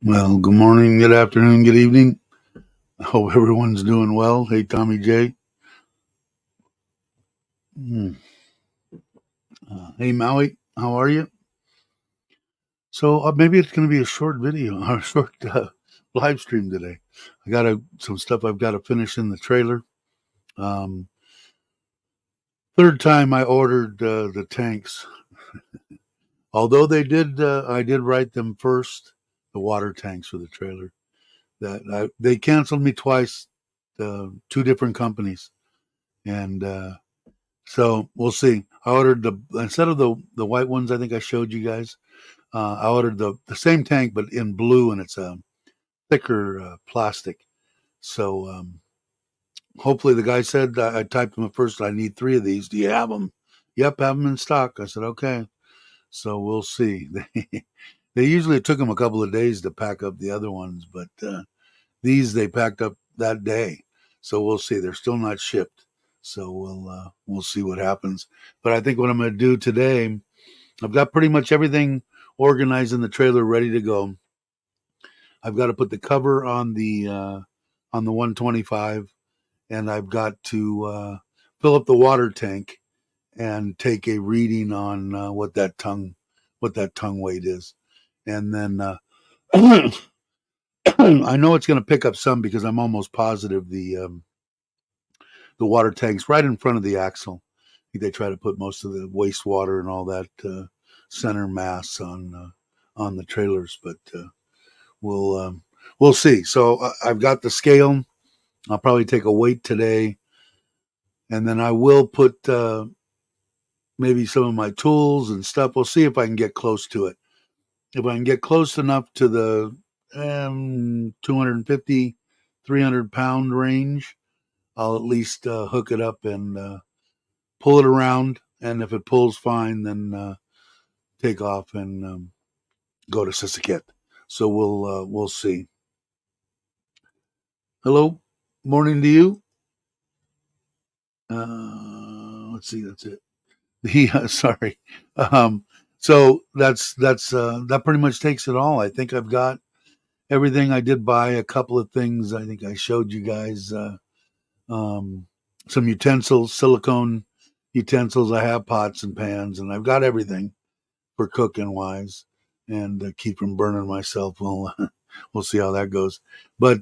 Well, good morning, good afternoon, good evening. I hope everyone's doing well. Hey, Tommy J. Hey, Maui. How are you? So maybe it's going to be a short video or a short live stream today. I got some stuff I've got to finish in the trailer. Third time I ordered the tanks. Although I did write them first, the water tanks for the trailer. They canceled me twice, two different companies, and so we'll see. I ordered instead of the white ones I think I showed you guys. I ordered the same tank but in blue, and it's a thicker plastic. So hopefully the guy said I typed him at first. I need 3 of these. Do you have them? Yep, have them in stock. I said okay. So we'll see. They usually took them a couple of days to pack up the other ones, but these they packed up that day. So we'll see. They're still not shipped. So we'll see what happens. But I think what I'm going to do today, I've got pretty much everything organized in the trailer, ready to go. I've got to put the cover on the 125, and I've got to fill up the water tank and take a reading on what that tongue weight is, and then I know it's going to pick up some because I'm almost positive the water tank's right in front of the axle. I think they try to put most of the wastewater and all that center mass on the trailers, but we'll see. So I've got the scale. I'll probably take a weight today, and then I will put maybe some of my tools and stuff. We'll see if I can get close to it. If I can get close enough to the 250, 300 pound range, I'll at least hook it up and pull it around. And if it pulls fine, then take off and go to Sisaket. So we'll see. Hello, morning to you. Let's see, that's it. Yeah, sorry. So that pretty much takes it all. I think I've got everything. I did buy a couple of things. I think I showed you guys some utensils, silicone utensils. I have pots and pans, and I've got everything for cooking wise, and keep from burning myself. We'll see how that goes. But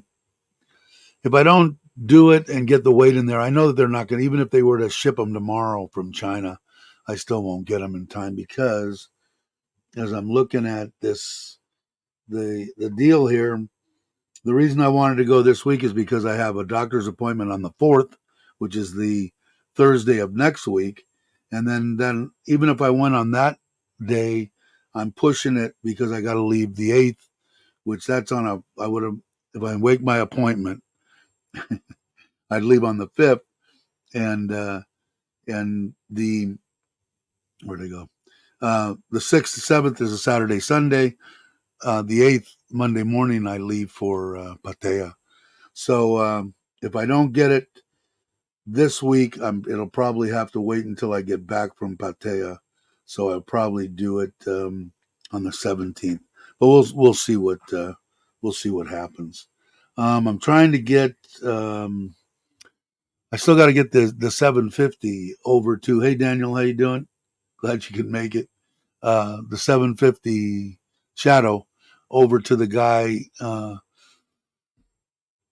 if I don't do it and get the weight in there, I know that they're not going to, even if they were to ship them tomorrow from China, I still won't get them in time, because as I'm looking at this, the deal here, the reason I wanted to go this week is because I have a doctor's appointment on the 4th, which is the Thursday of next week. And then even if I went on that day, I'm pushing it because I got to leave the 8th, which that's if I wake my appointment, I'd leave on the 5th, and where'd I go? The 6th, 7th is a Saturday, Sunday. The 8th, Monday morning, I leave for Pattaya. So if I don't get it this week, it'll probably have to wait until I get back from Pattaya. So I'll probably do it on the 17th. But we'll see what happens. I'm trying to get I still got to get the 750 over to. Hey Daniel, how you doing? Glad you could make it. The 750 Shadow over to the guy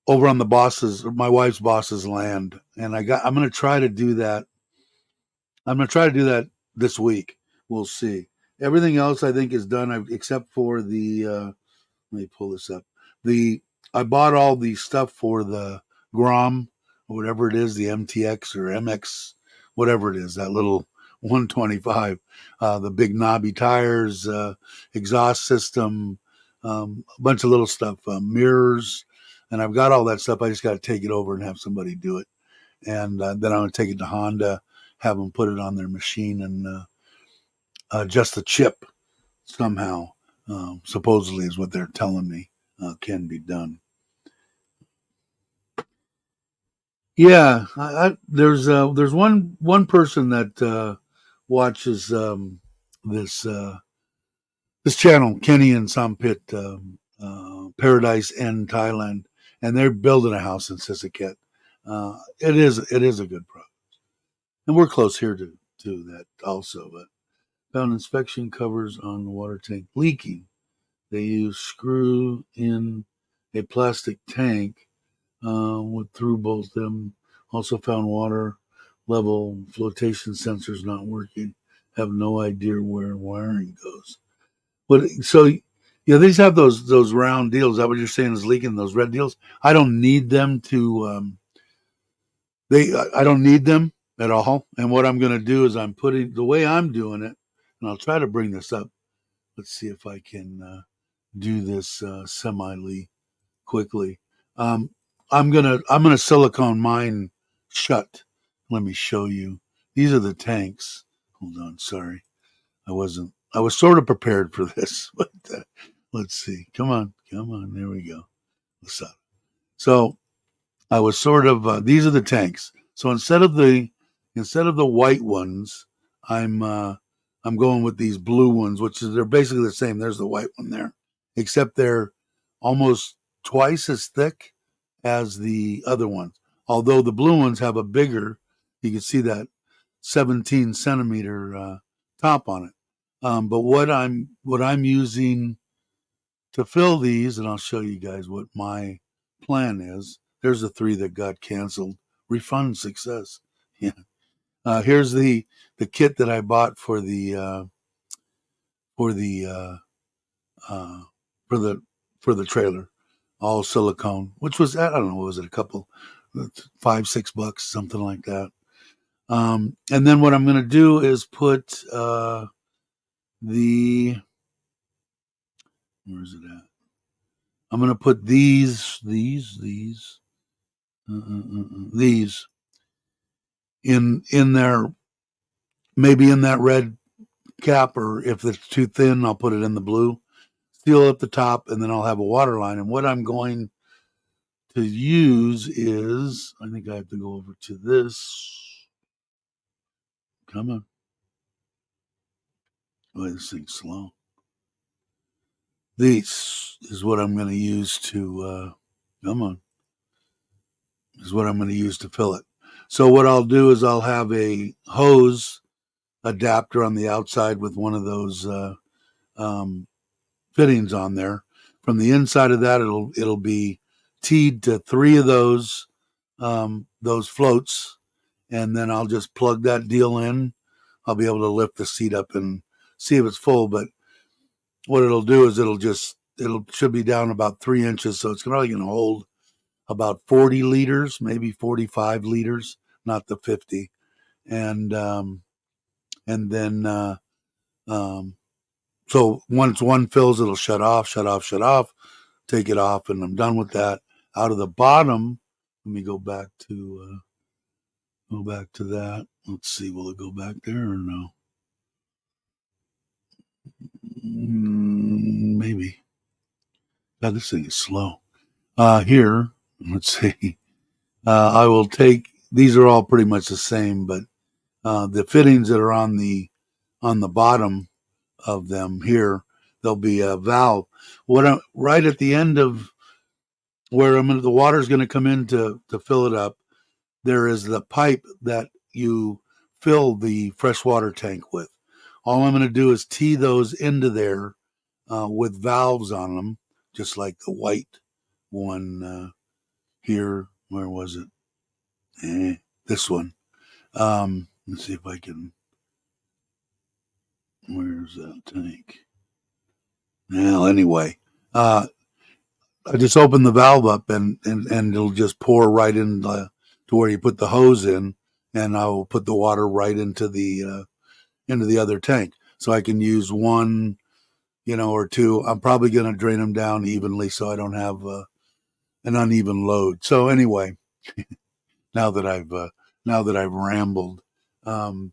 over on the boss's, my wife's boss's land, and I'm going to try to do that. I'm going to try to do that this week. We'll see. Everything else I think is done, except for the. Let me pull this up. The I bought all the stuff for the Grom, or whatever it is, the MTX or MX, whatever it is, that little 125, the big knobby tires, exhaust system, a bunch of little stuff, mirrors, and I've got all that stuff. I just got to take it over and have somebody do it, and then I'm going to take it to Honda, have them put it on their machine, and adjust the chip somehow. Supposedly is what they're telling me can be done. Yeah, there's one person that watches this this channel, Kenny and Sampit, Paradise in Thailand, and they're building a house in Sisaket. It is a good product, and we're close here to that also. But found inspection covers on the water tank leaking. They use screw in a plastic tank with through both them. Also found water level flotation sensors not working. Have no idea where wiring goes. But so yeah, these have those round deals. Is that what you're saying is leaking? Those red deals? I don't need them to. I don't need them at all. And what I'm going to do is I'm putting the way I'm doing it, and I'll try to bring this up. Let's see if I can do this semi quickly. Um, I'm gonna silicone mine shut. Let me show you. These are the tanks. Hold on, sorry, I wasn't. I was sort of prepared for this, but let's see. Come on, come on. There we go. What's up? So I was sort of. These are the tanks. So instead of the white ones, I'm going with these blue ones, which is they're basically the same. There's the white one there, except they're almost twice as thick as the other ones. Although the blue ones have a bigger, you can see that 17 centimeter top on it. But what I'm using to fill these, and I'll show you guys what my plan is. There's the 3 that got canceled. Refund success. Yeah. Here's the kit that I bought for the for the uh, for the for the trailer, all silicone, which was I don't know, what was it, a couple, $5-6, something like that. And then what I'm going to do is put the where's it at? I'm going to put these in there, maybe in that red cap, or if it's too thin, I'll put it in the blue. Seal up the top, and then I'll have a water line. And what I'm going to use is, I think I have to go over to this. Come on. Boy, this thing's slow. This is what I'm going to use to, come on, is what I'm going to use to fill it. So what I'll do is I'll have a hose adapter on the outside with one of those um, fittings on there. From the inside of that, it'll be teed to 3 of those floats, and then I'll just plug that deal in. I'll be able to lift the seat up and see if it's full. But what it'll do is it'll should be down about 3 inches, so it's probably going to hold about 40 liters, maybe 45 liters, not the 50. And then so once one fills, it'll shut off, take it off, and I'm done with that. Out of the bottom, let me go back to that. Let's see, will it go back there or no? Maybe. God, this thing is slow. Here, let's see. I will take. These are all pretty much the same, but the fittings that are on the bottom of them here, there'll be a valve. Right at the end of where the water's going to come in to fill it up. there is the pipe that you fill the freshwater tank with. All I'm going to do is tee those into there with valves on them, just like the white one here. Where was it? This one. Let's see if I can. Where's that tank? Well, anyway, I just open the valve up and it'll just pour right in to where you put the hose in, and I will put the water right into the other tank, so I can use one, or two. I'm probably going to drain them down evenly so I don't have an uneven load. So anyway, now that I've rambled, um,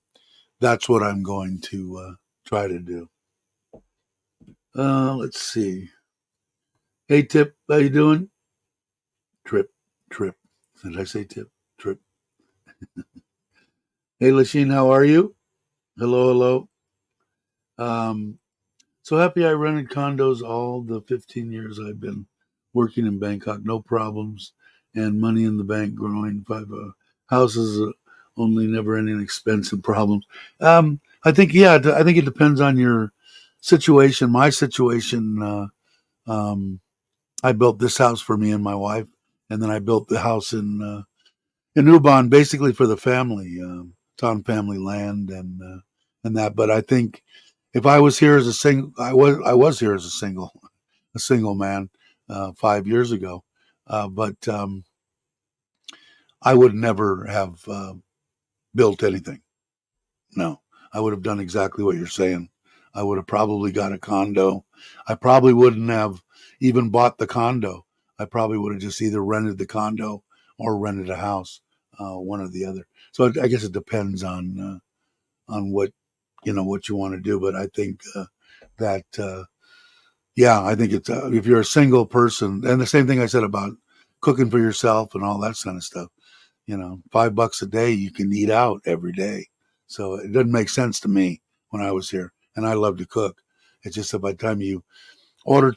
that's what I'm going to try to do. Let's see. Hey, Tip, how you doing? Trip. Did I say Tip? Trip. Hey, Lasheen, how are you? Hello. Um, so happy I rented condos all the 15 years I've been working in Bangkok. No problems, and money in the bank growing. 5 houses, only never-ending expense and problems. I think, yeah, I think it depends on your situation. My situation, I built this house for me and my wife, and then I built the house in Ubon basically for the family. It's on family land and that. But I think if I was here as a single, I was here as a single man 5 years ago, but I would never have built anything. No, I would have done exactly what you're saying. I would have probably got a condo. I probably wouldn't have even bought the condo. I probably would have just either rented the condo or rented a house, one or the other. So I guess it depends on what you want to do. But I think that yeah, I think it's if you're a single person, and the same thing I said about cooking for yourself and all that kind of stuff. $5 a day, you can eat out every day. So it doesn't make sense to me when I was here. And I love to cook. It's just that by the time you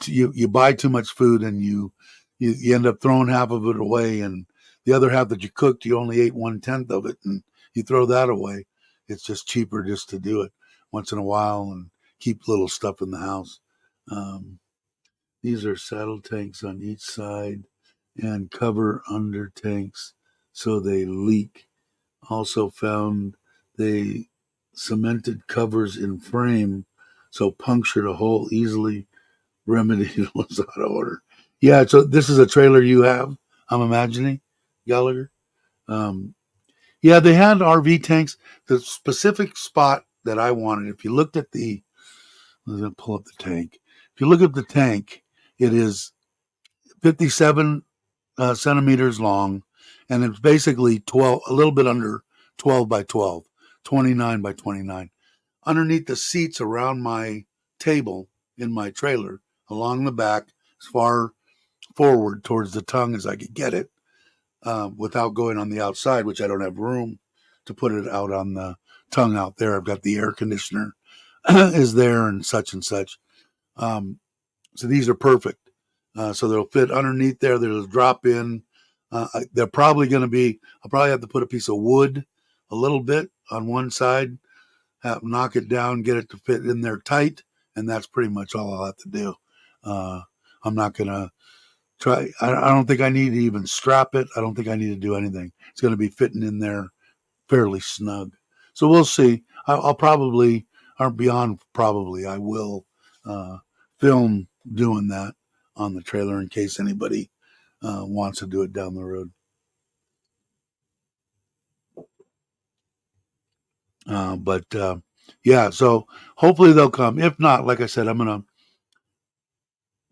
you buy too much food, and you end up throwing half of it away, and the other half that you cooked, you only ate 1/10 of it, and you throw that away. It's just cheaper just to do it once in a while and keep little stuff in the house. Um, these are saddle tanks on each side and cover under tanks so they leak. Also found they cemented covers in frame so punctured a hole easily remedied was out of order. Yeah, so this is a trailer you have, I'm imagining, Gallagher. Um, yeah, they had RV tanks. The specific spot that I wanted, if you looked at I'm going to pull up the tank. If you look at the tank, it is 57 centimeters long, and it's basically 12, a little bit under 12 by 12, 29 by 29. Underneath the seats around my table in my trailer, along the back, as far forward towards the tongue as I could get it, without going on the outside, which I don't have room to put it out on the tongue out there. I've got the air conditioner is there and such and such. So these are perfect. So they'll fit underneath there. They'll drop in. They're probably going to be, I'll probably have to put a piece of wood a little bit on one side, knock it down, get it to fit in there tight. And that's pretty much all I'll have to do. I'm not going to try. I don't think I need to even strap it. I don't think I need to do anything. It's going to be fitting in there fairly snug. So we'll see. I'll probably, or beyond probably, I will film doing that on the trailer in case anybody wants to do it down the road. But yeah, so hopefully they'll come. If not, like I said, I'm going to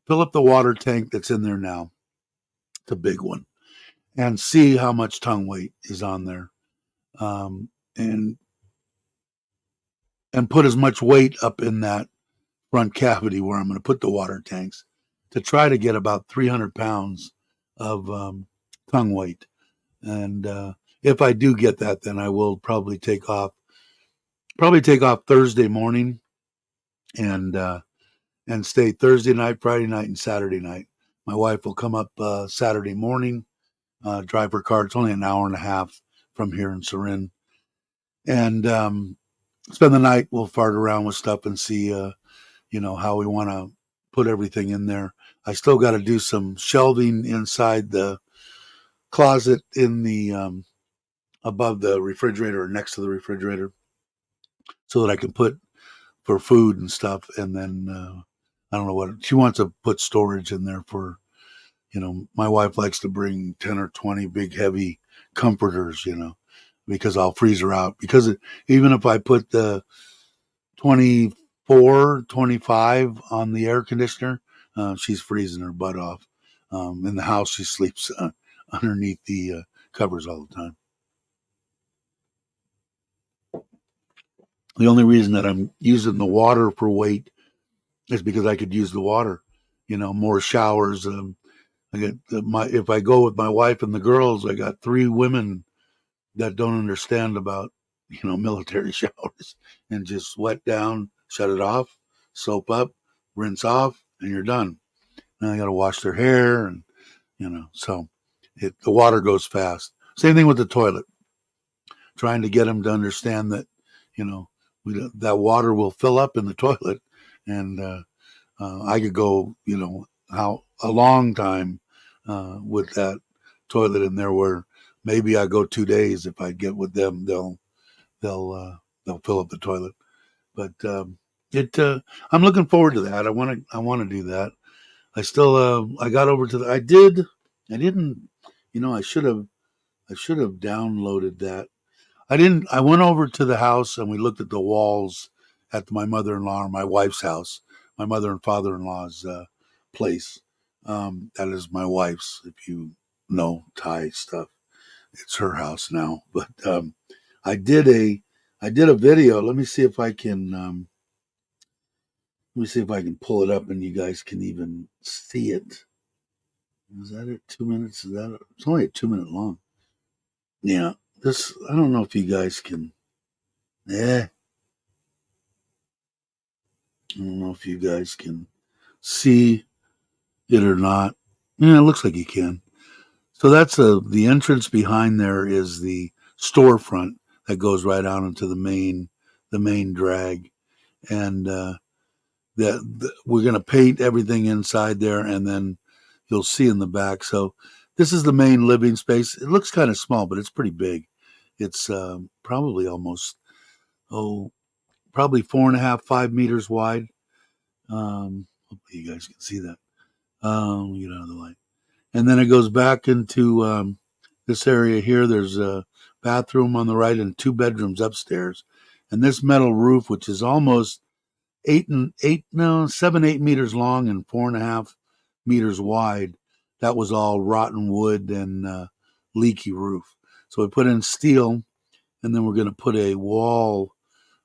fill up the water tank that's in there now, the big one, and see how much tongue weight is on there, um, and put as much weight up in that front cavity where I'm going to put the water tanks to try to get about 300 pounds of tongue weight. And if I do get that, then I will probably take off Thursday morning and stay Thursday night, Friday night, and Saturday night. My wife will come up Saturday morning, drive her car. It's only an hour and a half from here in Surin, and spend the night. We'll fart around with stuff and see, how we want to put everything in there. I still got to do some shelving inside the closet in the above the refrigerator or next to the refrigerator, so that I can put for food and stuff. And then I don't know what she wants to put storage in there for. My wife likes to bring 10 or 20 big, heavy comforters, because I'll freeze her out. Because even if I put the 24, 25 on the air conditioner, she's freezing her butt off. In the house, she sleeps underneath the covers all the time. The only reason that I'm using the water for weight is because I could use the water, more showers. I get if I go with my wife and the girls, I got 3 women that don't understand about military showers, and just sweat down, shut it off, soap up, rinse off, and you're done. Now I got to wash their hair, and so the water goes fast. Same thing with the toilet. Trying to get them to understand that that water will fill up in the toilet, and I could go how a long time with that toilet in there, where maybe I go 2 days. If I get with them, they'll fill up the toilet. But I'm looking forward to that. I want to do that. I still I got over to I didn't I should have downloaded that. I didn't. I went over to the house and we looked at the walls at my mother-in-law or my wife's house, my mother and father-in-law's place. That is my wife's. If you know Thai stuff, it's her house now. But I did a video. Let me see if I can. Let me see if I can pull it up and you guys can even see it. Is that it? 2 minutes? Is that? It's only a 2 minute long. Yeah. This. I don't know if you guys can. I don't know if you guys can see it or not. Yeah, it looks like you can. So that's the entrance behind there is the storefront that goes right out into the main drag, and we're going to paint everything inside there, and then you'll see in the back. So this is the main living space. It looks kind of small, but it's pretty big. It's probably probably 4.5, 5 meters wide. Hopefully you guys can see that. Get out of the light. And then it goes back into this area here. There's a bathroom on the right and 2 bedrooms upstairs. And this metal roof, which is almost 7, 8 meters long and 4.5 meters wide, that was all rotten wood and leaky roof. So we put in steel, and then we're going to put a wall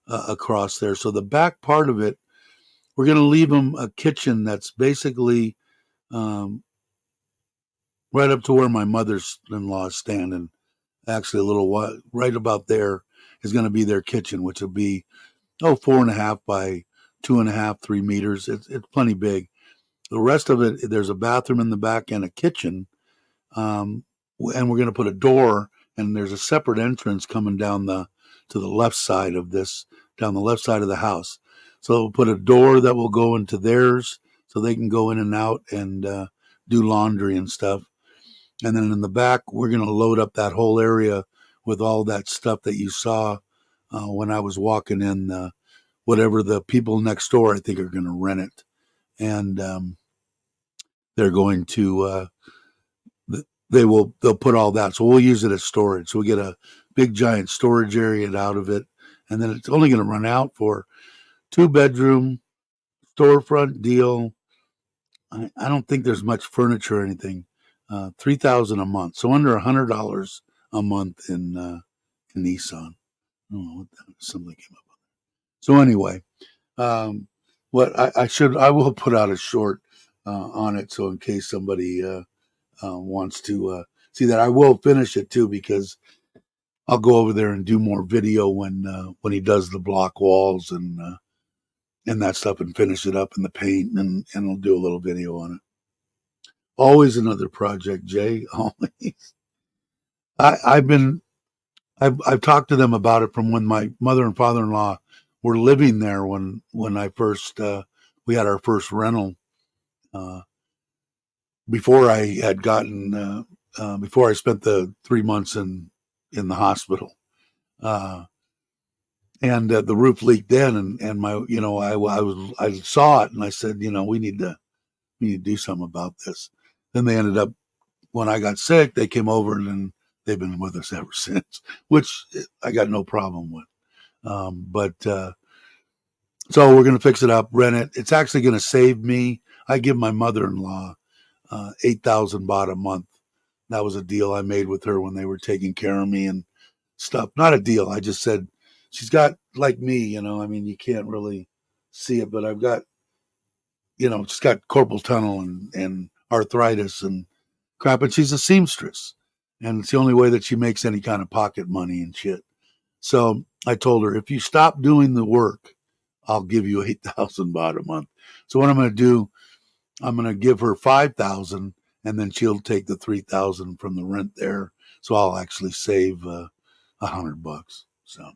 across there. So the back part of it, we're going to leave them a kitchen that's basically right up to where my mother-in-law is standing. Actually, a little while, right about there is going to be their kitchen, which will be 4.5 by 2.5, 3 meters. It's plenty big. The rest of it, there's a bathroom in the back and a kitchen, and we're going to put a door. And there's a separate entrance coming down to the left side of this, down the left side of the house. So we'll put a door that will go into theirs, so they can go in and out and do laundry and stuff. And then in the back, we're going to load up that whole area with all that stuff that you saw when I was walking in. Whatever the people next door, I think, are going to rent it, and they're going to they'll put all that. So we'll use it as storage. So we get a big giant storage area out of it, and then it's only going to run out for 2-bedroom storefront deal. I don't think there's much furniture or anything. $3,000 a month, so under $100 a month in Nissan. I don't know what that somebody came up with. So anyway, what I will put out a short on it, so in case somebody wants to see that, I will finish it too, because I'll go over there and do more video when he does the block walls and that stuff, and finish it up in the paint, and I'll do a little video on it. Always another project, Jay. Always. I've been I've talked to them about it from when my mother and father-in-law were living there when I first we had our first rental uh, before I had gotten before I spent the 3 months in the hospital. Uh, and the roof leaked then, and my I saw it and I said, we need to do something about this. Then they ended up, when I got sick, they came over and then they've been with us ever since, which I got no problem with. But so we're going to fix it up, rent it. It's actually going to save me. I give my mother-in-law 8,000 baht a month. That was a deal I made with her when they were taking care of me and stuff. Not a deal. I just said she's got, like me, I mean, you can't really see it, but I've got, she's got carpal tunnel and arthritis and crap, and she's a seamstress, and it's the only way that she makes any kind of pocket money and shit. So I told her, if you stop doing the work, I'll give you 8,000 baht a month. So what I'm going to do, I'm going to give her 5,000, and then she'll take the 3,000 from the rent there. So I'll actually save $100. So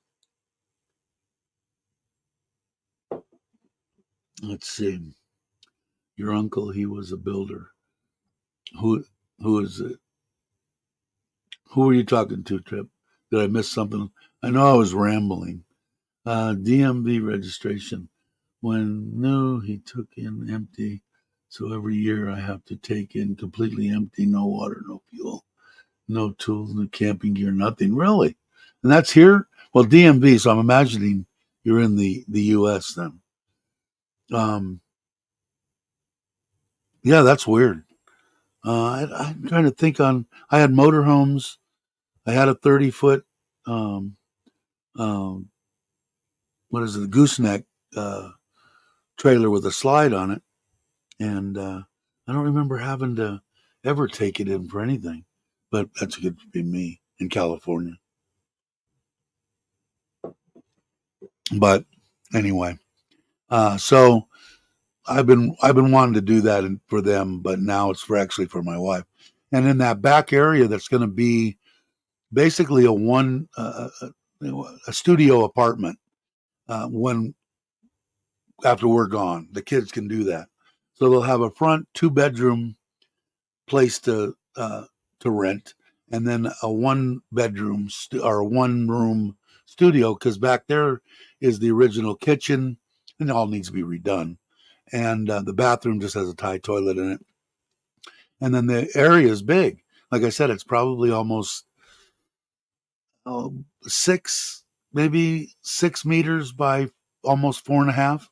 let's see. Your uncle, he was a builder. Who who is it? Who were you talking to, Trip? Did I miss something? I know I was rambling. DMV registration. When new, he took in empty. So every year I have to take in completely empty, no water, no fuel, no tools, no camping gear, nothing really. And that's here. Well, DMV. So I'm imagining you're in the U.S. then. Um, yeah, that's weird. I'm trying to think on. I had motorhomes. I had a 30-foot. Um, um, what is it? The gooseneck uh, trailer with a slide on it, and I don't remember having to ever take it in for anything. But that's good to be me in California. But anyway, so I've been wanting to do that for them, but now it's for my wife. And in that back area, that's going to be basically a studio apartment. When after we're gone, the kids can do that. So they'll have a front 2 bedroom place to rent, and then a 1 bedroom or 1 room studio, because back there is the original kitchen, and it all needs to be redone. And the bathroom just has a Thai toilet in it. And then the area is big. Like I said, it's probably almost oh, maybe 6 meters by almost 4.5.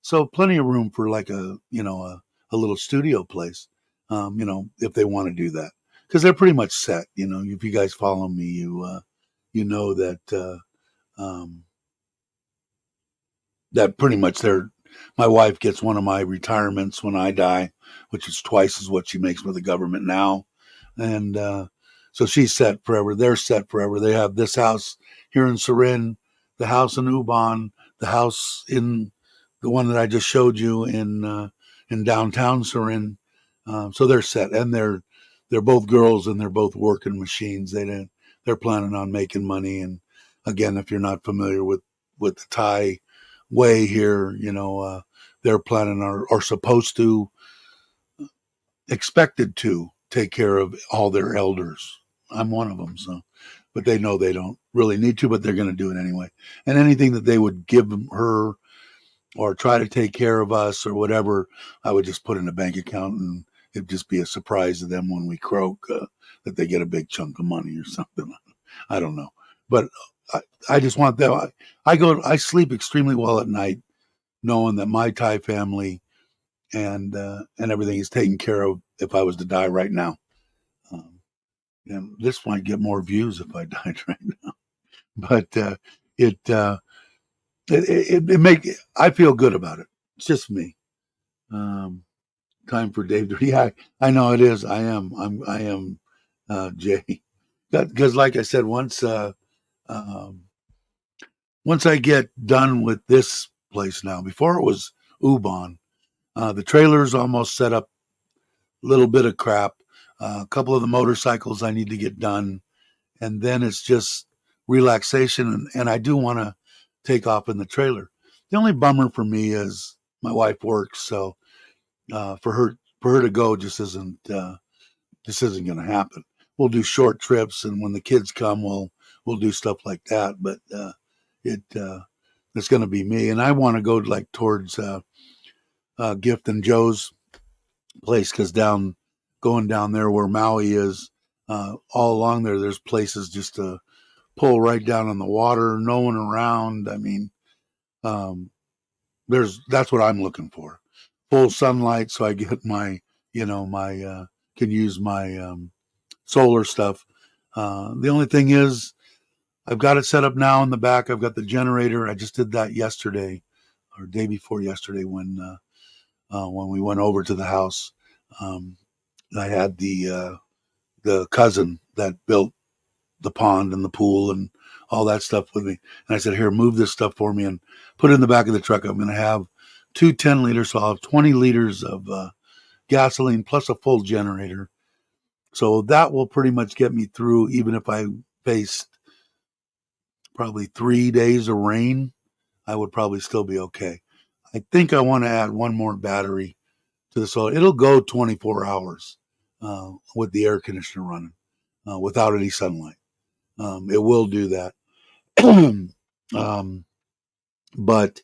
So plenty of room for like a little studio place, if they want to do that, because they're pretty much set. If you guys follow me, you know that that pretty much they're. My wife gets one of my retirements when I die, which is twice as what she makes with the government now, and so she's set forever. They're set forever. They have this house here in Surin, the house in Ubon, the house in the one that I just showed you in downtown Surin. So they're set, and they're both girls, and they're both working machines. They're planning on making money. And again, if you're not familiar with the Thai way here, they're planning or supposed to, expected to take care of all their elders. I'm one of them, so. But they know they don't really need to, but they're going to do it anyway. And anything that they would give her or try to take care of us or whatever, I would just put in a bank account, and it'd just be a surprise to them when we croak, that they get a big chunk of money or something. I don't know, but I just want them. I sleep extremely well at night, knowing that my Thai family and everything is taken care of if I was to die right now. Um, and this might get more views if I died right now, but it, uh, it make I feel good about it. It's just me. Um, Time for Dave to. Yeah, I know it is. I am Jay. Because, like I said, um, once I get done with this place now, before it was Ubon, the trailer's almost set up. A little bit of crap. A couple of the motorcycles I need to get done, and then it's just relaxation, and I do want to take off in the trailer. The only bummer for me is my wife works, so for her to go just isn't going to happen. We'll do short trips, and when the kids come, we'll do stuff like that. But it it's going to be me, and I want to go like towards Gift and Joe's place because going down there where Maui is, all along there, there's places just to pull right down on the water, no one around. I mean, um, that's what I'm looking for. Full sunlight, so I get my my can use my solar stuff. The only thing is, I've got it set up now in the back. I've got the generator. I just did that yesterday or day before yesterday when we went over to the house. Um, I had the cousin that built the pond and the pool and all that stuff with me. And I said, here, move this stuff for me and put it in the back of the truck. I'm going to have two 10-liters, so I'll have 20 liters of gasoline plus a full generator. So that will pretty much get me through, even if I faced probably 3 days of rain, I would probably still be okay. I think I want to add one more battery to the solar. It'll go 24 hours with the air conditioner running without any sunlight. It will do that. um, but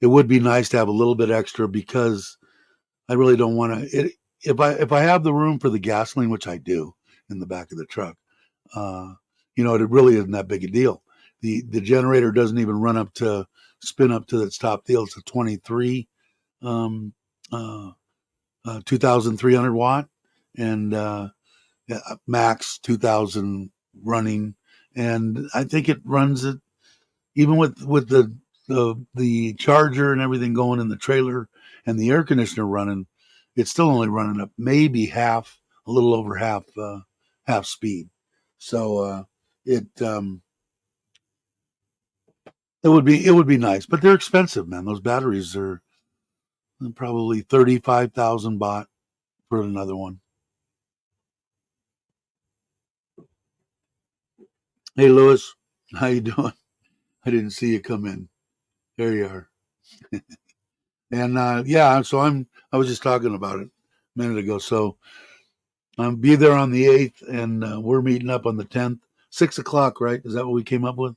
it would be nice to have a little bit extra because I really don't want to. If I have the room for the gasoline, which I do in the back of the truck, uh, it really isn't that big a deal. The generator doesn't even spin up to its top deal. It's a 23 um, 2,300 watt and max 2,000 running, and I think it runs it even with the charger and everything going in the trailer and the air conditioner running. It's still only running up maybe a little over half speed. So it it would be nice, but they're expensive, man. Those batteries are probably 35,000 baht for another one. Hey, Lewis, how you doing? I didn't see you come in. There you are. And yeah, so I was just talking about it a minute ago. So be there on the 8th, and we're meeting up on the 10th, 6 o'clock, right? Is that what we came up with?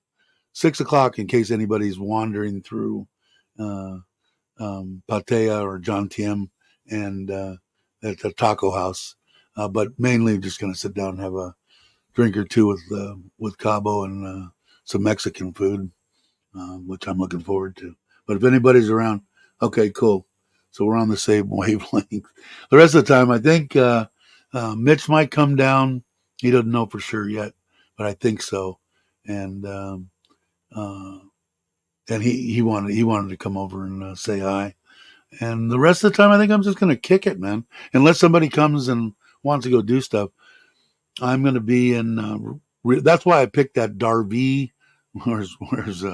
6 o'clock, in case anybody's wandering through uh, Patea or John Tiem and at the taco house. But mainly just going to sit down and have a drink or two with Cabo and some Mexican food, which I'm looking forward to. But if anybody's around, okay, cool. So we're on the same wavelength. The rest of the time, I think Mitch might come down. He doesn't know for sure yet, but I think so. And uh, and he wanted to come over and say hi. And the rest of the time, I think I'm just going to kick it, man. Unless somebody comes and wants to go do stuff, I'm going to be in. That's why I picked that Darv. Where's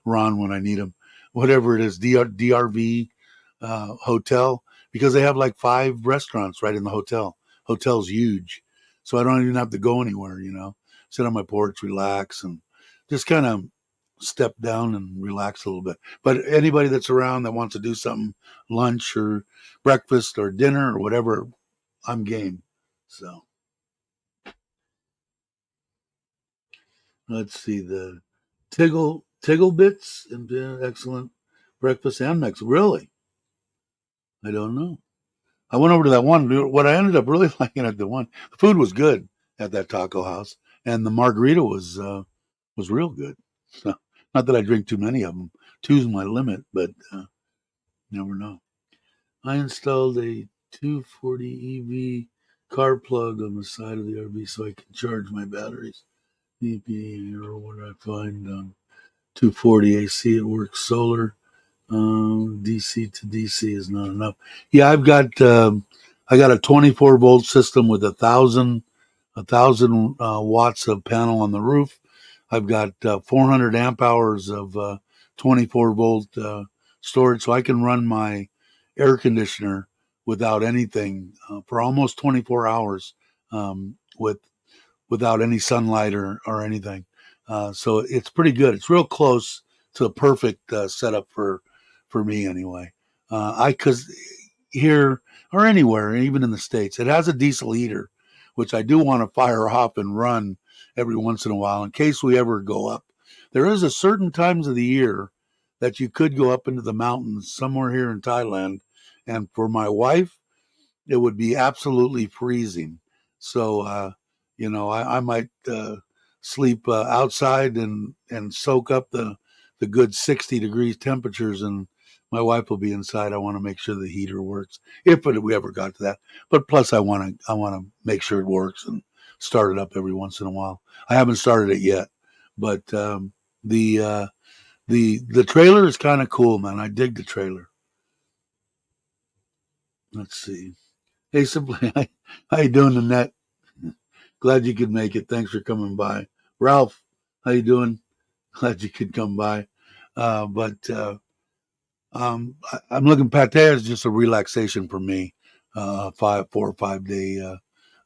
Ron when I need him? Whatever it is, DRV hotel, because they have like 5 restaurants right in the hotel. Hotel's huge, so I don't even have to go anywhere. Sit on my porch, relax, and just kind of step down and relax a little bit. But anybody that's around that wants to do something, lunch or breakfast or dinner or whatever, I'm game. So let's see the Tiggle bits and excellent breakfast and mix. Really, I don't know. I went over to that one. What I ended up really liking at the food was good at that taco house, and the margarita was real good. So, not that I drink too many of them. Two's my limit, but never know. I installed a 240 EV car plug on the side of the RV so I can charge my batteries. EP or what I find on 240 AC. It works solar. DC to DC is not enough. Yeah, I got a 24-volt system with a thousand watts of panel on the roof. I've got 400 amp hours of 24-volt storage, so I can run my air conditioner without anything for almost 24 hours without any sunlight or anything. So it's pretty good. It's real close to the perfect setup for me anyway. Because here or anywhere, even in the States, it has a diesel heater, which I do want to fire off and run every once in a while in case we ever go up. There is a certain times of the year that you could go up into the mountains somewhere here in Thailand, and for my wife, it would be absolutely freezing. So, I might sleep outside and soak up the good 60 degrees temperatures, and my wife will be inside. I want to make sure the heater works if we ever got to that. But plus, I want to make sure it works and start it up every once in a while. I haven't started it yet, but the uh, the trailer is kind of cool, man. I dig the trailer. Let's see. Hey, simply, how you doing, Annette? Glad you could make it. Thanks for coming by. Ralph, how you doing? Glad you could come by. I'm looking. Pate is just a relaxation for me. 4 or 5 day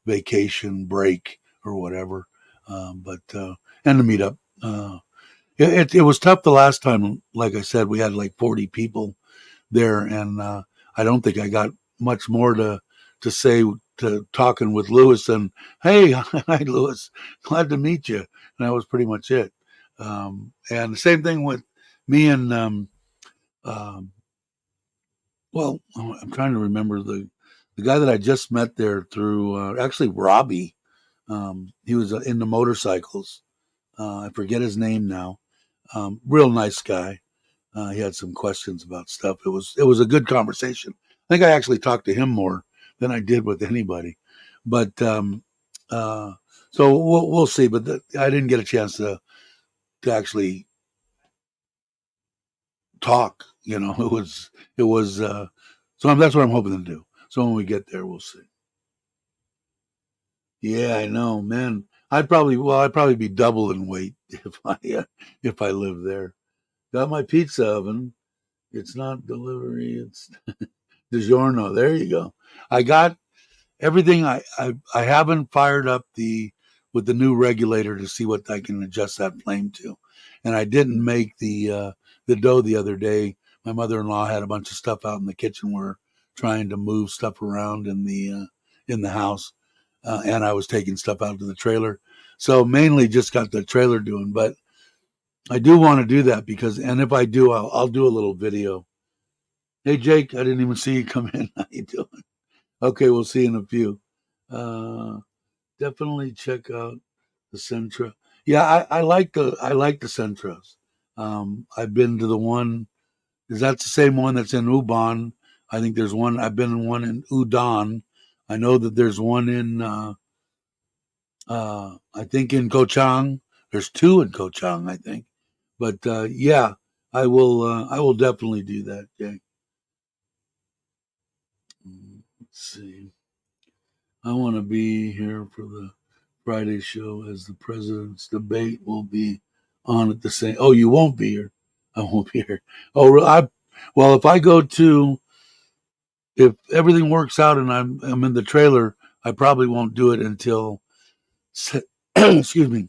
vacation break or whatever. And to meet up. It was tough the last time. Like I said, we had like 40 people there, and I don't think I got much more to say to talking with Lewis. And hey, hi Lewis, glad to meet you. And that was pretty much it. And the same thing with me and um, well, I'm trying to remember the guy that I just met there through actually Robbie. He was into motorcycles. I forget his name now. Real nice guy. He had some questions about stuff. It was a good conversation. I think I actually talked to him more than I did with anybody. But uh, so we'll see. But I didn't get a chance to actually talk. It was. So that's what I'm hoping to do. So when we get there, we'll see. Yeah, I know, man. I'd probably be double in weight if I live there. Got my pizza oven. It's not delivery. It's DiGiorno. There you go. I got everything. I haven't fired up the with the new regulator to see what I can adjust that flame to, and I didn't make the dough the other day. My mother-in-law had a bunch of stuff out in the kitchen. We're trying to move stuff around in the house, and I was taking stuff out to the trailer. So mainly just got the trailer doing, but I do want to do that because, and if I do, I'll do a little video. Hey Jake, I didn't even see you come in. How you doing? Okay, we'll see you in a few. Uh, Definitely check out the Centra. Yeah, I like the Centras. I've been to the one. Is that the same one that's in Ubon? I think there's one. I've been in one in Udon. I know that there's one in. I think in Kochang. There's two in Kochang, I think. But yeah, I will. I will definitely do that. Jay. Let's see. I want to be here for the Friday show as the president's debate will be on at the same. Oh, you won't be here. I won't be here. Oh, well, if I go to if everything works out and I'm in the trailer, I probably won't do it until excuse me,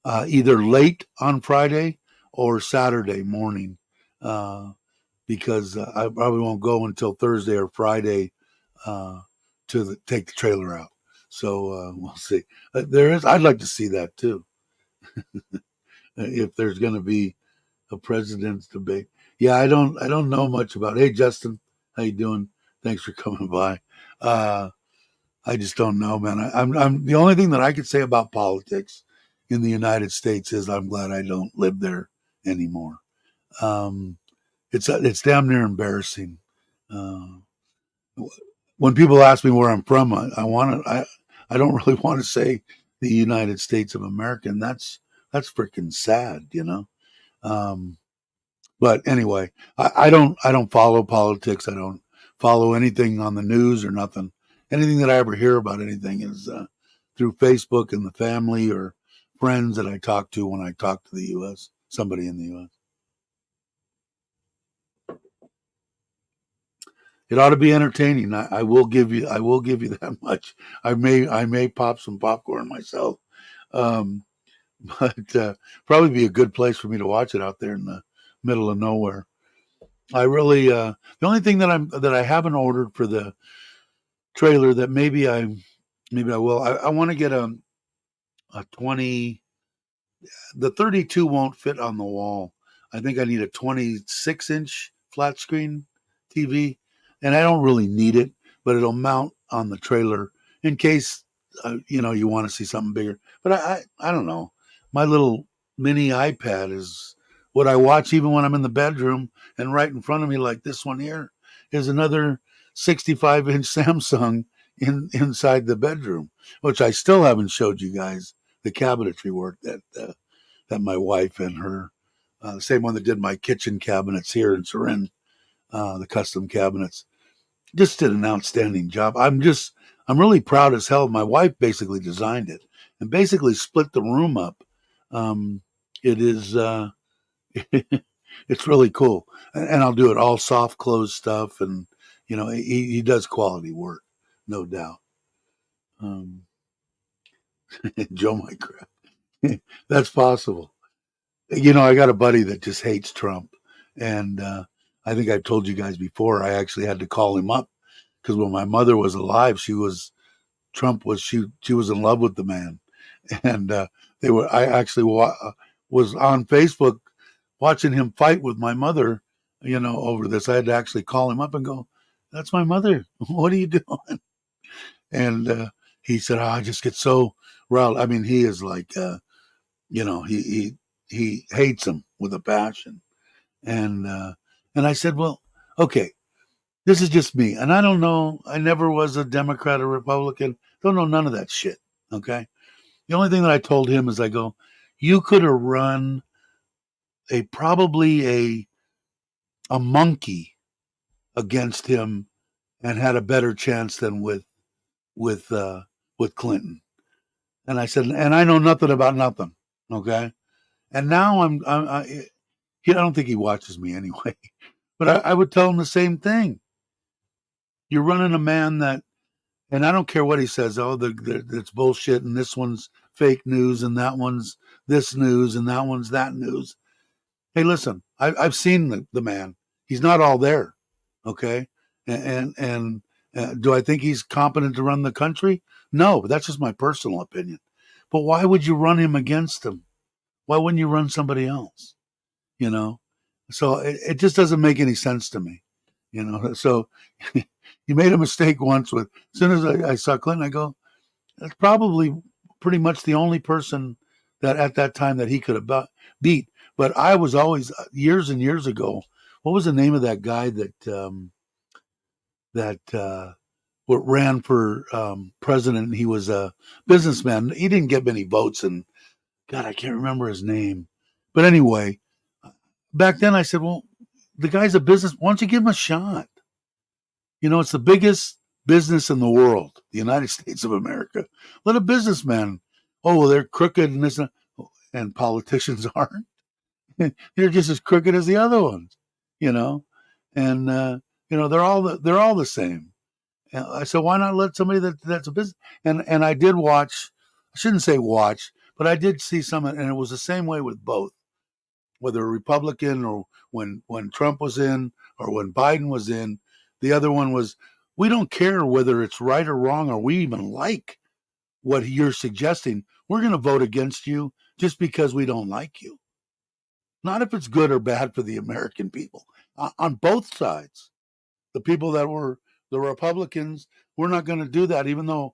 either late on Friday or Saturday morning, uh, because I probably won't go until Thursday or Friday uh, take the trailer out. So we'll see. I'd like to see that too. If there's going to be a president's debate. Yeah, I don't know much about. Hey, Justin, how you doing? Thanks for coming by. Uh, I just don't know, man. I'm the only thing that I could say about politics in the United States is I'm glad I don't live there anymore. Um, it's damn near embarrassing. Uh, when people ask me where I'm from, I don't really want to say the United States of America, and that's freaking sad, you know. Um, but anyway, I don't follow politics. I don't follow anything on the news or nothing. Anything that I ever hear about anything is through Facebook and the family or friends that I talk to when I talk to the U.S. Somebody in the U.S. It ought to be entertaining. I will give you that much. I may pop some popcorn myself. Um, but probably be a good place for me to watch it out there in the middle of nowhere. I really the only thing that I haven't ordered for the trailer that maybe I will. I want to get a 20. The 32 won't fit on the wall. I think I need a 26-inch flat screen TV, and I don't really need it, but it'll mount on the trailer in case you want to see something bigger. But I don't know. My little mini iPad is what I watch even when I'm in the bedroom, and right in front of me, like this one here, is another 65-inch Samsung inside the bedroom, which I still haven't showed you guys the cabinetry work that my wife and her, the same one that did my kitchen cabinets here in Surin, the custom cabinets, just did an outstanding job. I'm really proud as hell. My wife basically designed it and basically split the room up. It is, it's really cool. And I'll do it all soft close stuff. And, he does quality work, no doubt. Um, Joe Minecraft. That's possible. I got a buddy that just hates Trump, and I think I've told you guys before. I actually had to call him up because when my mother was alive, she was in love with the man, and they were. I actually was on Facebook watching him fight with my mother, over this. I had to actually call him up and go, "That's my mother. What are you doing?" And he said, "I just get so riled." I mean, he is like. He hates him with a passion, and I said, well, okay, this is just me, and I don't know. I never was a Democrat or Republican. Don't know none of that shit. Okay, the only thing that I told him is, I go, you could have run probably a monkey against him and had a better chance than with with Clinton. And I said, and I know nothing about nothing. Okay, and now I don't think he watches me anyway, but I would tell him the same thing. You're running a man that, and I don't care what he says. Oh, it's bullshit, and this one's fake news, and that one's this news, and that one's that news. Hey, listen, I've seen the man. He's not all there, okay? And do I think he's competent to run the country? No, but that's just my personal opinion. But why would you run him against him? Why wouldn't you run somebody else? You know, so it just doesn't make any sense to me. So you made a mistake once with. As soon as I saw Clinton, I go, that's probably pretty much the only person that at that time that he could have beat. But I was always, years and years ago. What was the name of that guy that ran for president? He was a businessman. He didn't get many votes, and God, I can't remember his name. But anyway, back then I said, well, the guy's a business. Why don't you give him a shot? It's the biggest business in the world, the United States of America. Let a businessman, oh, well, they're crooked and this, and politicians aren't. They're just as crooked as the other ones, you know, and they're all the same. And I said, why not let somebody that's a business? And I did watch. I shouldn't say watch, but I did see some, and it was the same way with both, whether a Republican or when Trump was in or when Biden was in. The other one was, we don't care whether it's right or wrong or we even like what you're suggesting. We're going to vote against you just because we don't like you. Not if it's good or bad for the American people. On both sides. The people that were the Republicans, we're not going to do that, even though,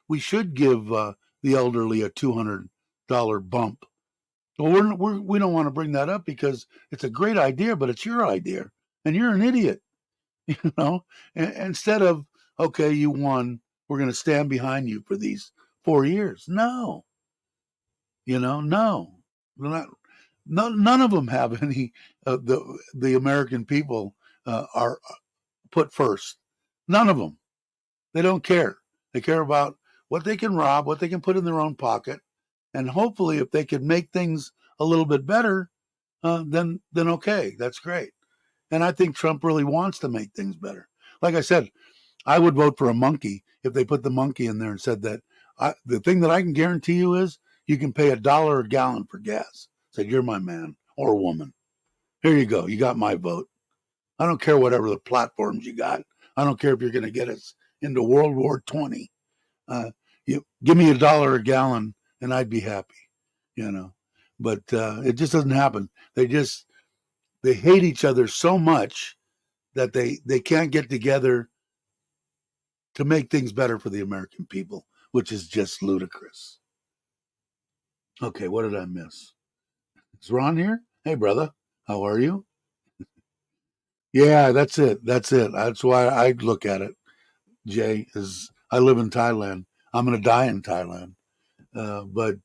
we should give the elderly a $200 bump. Well, we don't want to bring that up because it's a great idea, but it's your idea, and you're an idiot, you know. Instead of, okay, you won, we're going to stand behind you for these 4 years. No, no, we're not. None of them have any. The American people are put first. None of them. They don't care. They care about what they can rob, what they can put in their own pocket, and hopefully, if they could make things a little bit better, then okay, that's great. And I think Trump really wants to make things better. Like I said, I would vote for a monkey if they put the monkey in there and said that the thing that I can guarantee you is you can pay $1 a gallon for gas. Said, you're my man or woman. Here you go. You got my vote. I don't care whatever the platforms you got. I don't care if you're going to get us into World War 20. You give me $1 a gallon and I'd be happy, you know. But it just doesn't happen. They hate each other so much that they can't get together to make things better for the American people, which is just ludicrous. Okay, what did I miss? Is Ron here? Hey, brother, how are you? Yeah, that's it. That's it. That's why I look at it. Jay is I live in Thailand. I'm going to die in Thailand, but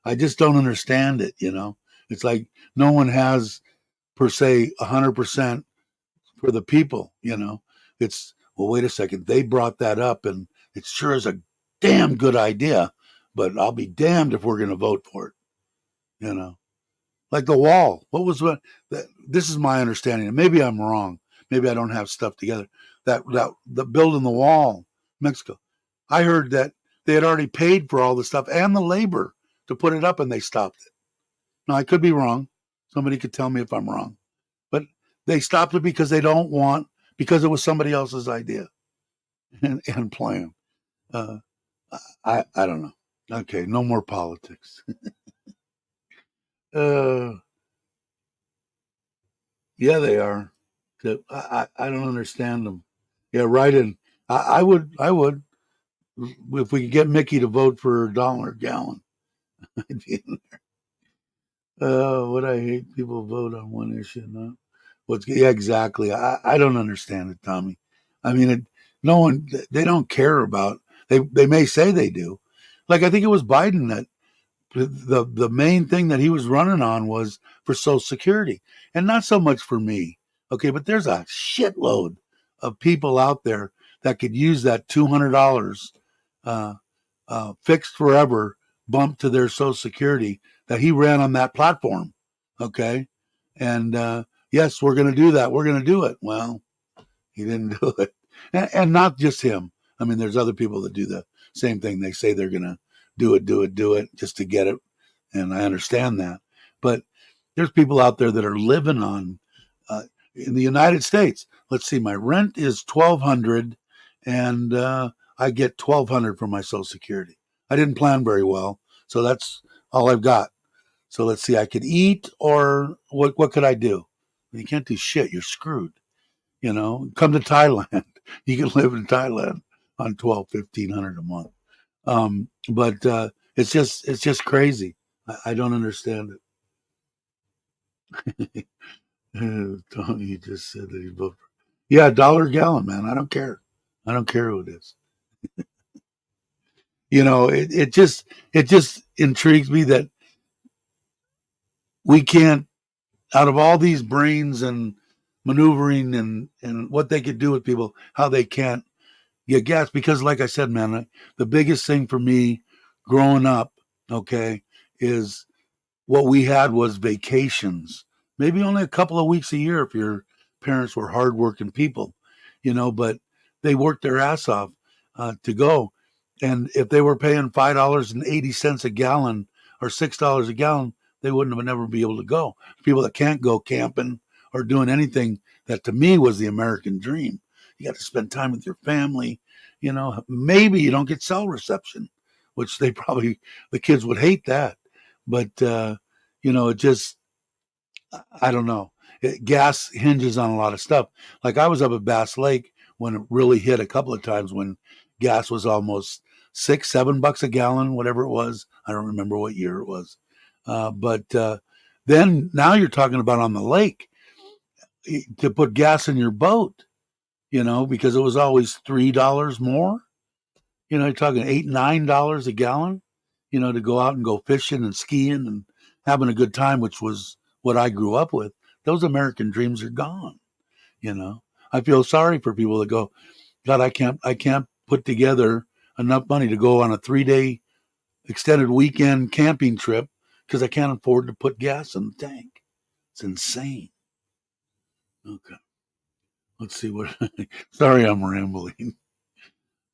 I just don't understand it. You know, it's like no one has per se 100% for the people. You know, it's well, wait a second. They brought that up, and it sure is a damn good idea. But I'll be damned if we're going to vote for it. You know, like the wall. What? This is my understanding, and maybe I'm wrong. Maybe I don't have stuff together. That the building the wall, Mexico. I heard that they had already paid for all the stuff and the labor to put it up, and they stopped it. Now I could be wrong. Somebody could tell me if I'm wrong, but they stopped it because they don't want because it was somebody else's idea and plan. Uh, I don't know. Okay, no more politics. uh, yeah, they are. I don't understand them. Yeah, right in. I would if we could get Mickey to vote for $1 a gallon. What I hate people vote on one issue, not what's yeah exactly. I don't understand it, Tommy. I mean, no one they don't care about. They may say they do. Like I think it was Biden that the main thing that he was running on was for Social Security, and not so much for me. Okay, but there's a shitload of people out there that could use that $200 uh, fixed forever bump to their Social Security that he ran on that platform. Okay, and yes, we're going to do that. We're going to do it. Well, he didn't do it, and not just him. I mean, there's other people that do the same thing. They say they're going to do it just to get it, and I understand that. But there's people out there that are living on in the United States. Let's see, my rent is 1,200, and I get 1,200 from my Social Security. I didn't plan very well, so that's all I've got. So let's see, I could eat, or what could I do? You can't do shit. You're screwed. You know, come to Thailand. You can live in Thailand on 1,200, 1,500 a month. But it's just crazy. I don't understand it. Tony just said that he voted for. Yeah, $1 a gallon, man. I don't care. I don't care who it is. You know, it just intrigues me that we can't out of all these brains and maneuvering and what they could do with people, how they can't get gas. Because like I said, man, the biggest thing for me growing up, okay, is what we had was vacations. Maybe only a couple of weeks a year if your parents were hardworking people, you know, but they worked their ass off to go. And if they were paying $5.80 a gallon or $6 a gallon, they wouldn't have never be able to go. People that can't go camping or doing anything that to me was the American dream. You got to spend time with your family. You know, maybe you don't get cell reception, which they probably the kids would hate that. But you know, it just I don't know. Gas hinges on a lot of stuff. Like I was up at Bass Lake when it really hit a couple of times when gas was almost $6, $7 a gallon, whatever it was. I don't remember what year it was. But then now you're talking about on the lake to put gas in your boat, you know, because it was always $3 more. You know, you're talking $8, $9 a gallon, you know, to go out and go fishing and skiing and having a good time, which was what I grew up with. Those American dreams are gone, you know. I feel sorry for people that go, God, I can't put together enough money to go on a 3-day extended weekend camping trip because I can't afford to put gas in the tank. It's insane. Okay. Let's see what sorry I'm rambling.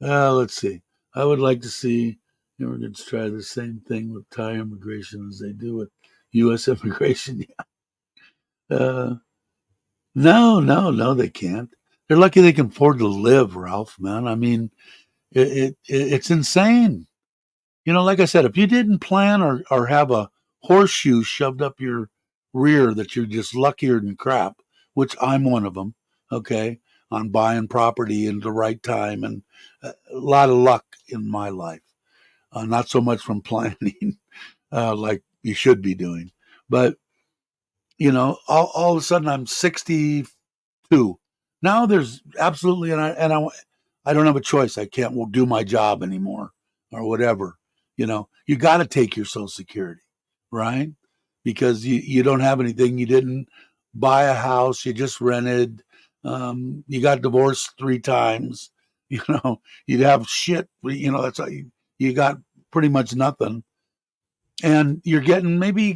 Let's see. I would like to see Immigrants try the same thing with Thai immigration as they do with U.S. immigration. Uh, no, no, no, they can't. They're lucky they can afford to live, Ralph, man. I mean, it's insane. Like I said, if you didn't plan or have a horseshoe shoved up your rear that you're just luckier than crap, which I'm one of them, okay, on buying property in the right time and a lot of luck in my life. Not so much from planning like you should be doing. But, all of a sudden I'm 62. Now there's absolutely, I don't have a choice. I can't do my job anymore or whatever. You got to take your Social Security, right? Because you don't have anything. You didn't buy a house. You just rented. You got divorced 3 times. You'd have shit. That's how you got pretty much nothing. And maybe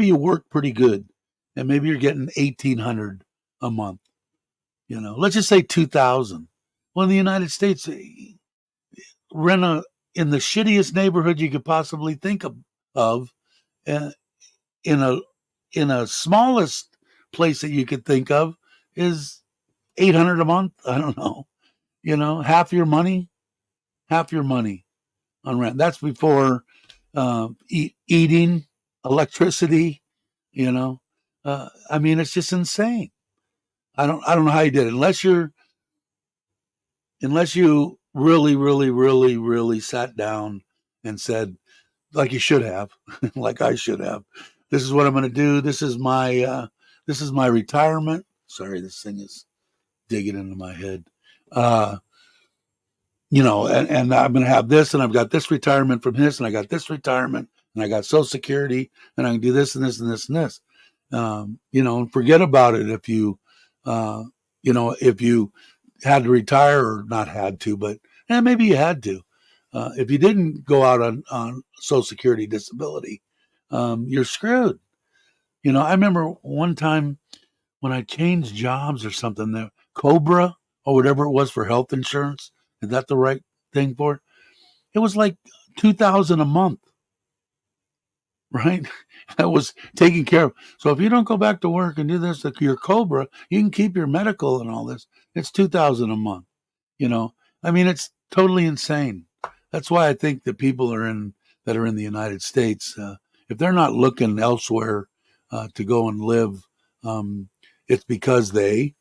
you work pretty good, and maybe you're getting 1,800 a month. Let's just say 2,000. Well, in the United States, rent in the shittiest neighborhood you could possibly think of uh, in a smallest place that you could think of is 800 a month. I don't know. Half your money on rent. That's before eating, electricity. You know, I mean, it's just insane. I don't know how you did it unless you really, really, really, really sat down and said, like you should have, like I should have. This is what I'm going to do. This is my retirement. Sorry, this thing is digging into my head. Uh, and I'm going to have this, and I've got this retirement from this, and I got this retirement, and I got Social Security, and I can do this and this and this and this. And forget about it uh, if you had to retire or not had to, but maybe you had to. If you didn't go out on Social Security disability, you're screwed. I remember one time when I changed jobs or something, the Cobra or whatever it was for health insurance. Is that the right thing for it? It was like 2,000 a month, right? That was taken care of. So if you don't go back to work and do this, like your Cobra, you can keep your medical and all this. It's 2,000 a month. You know, I mean, it's totally insane. That's why I think the people that are in the United States, if they're not looking elsewhere to go and live, um, it's because they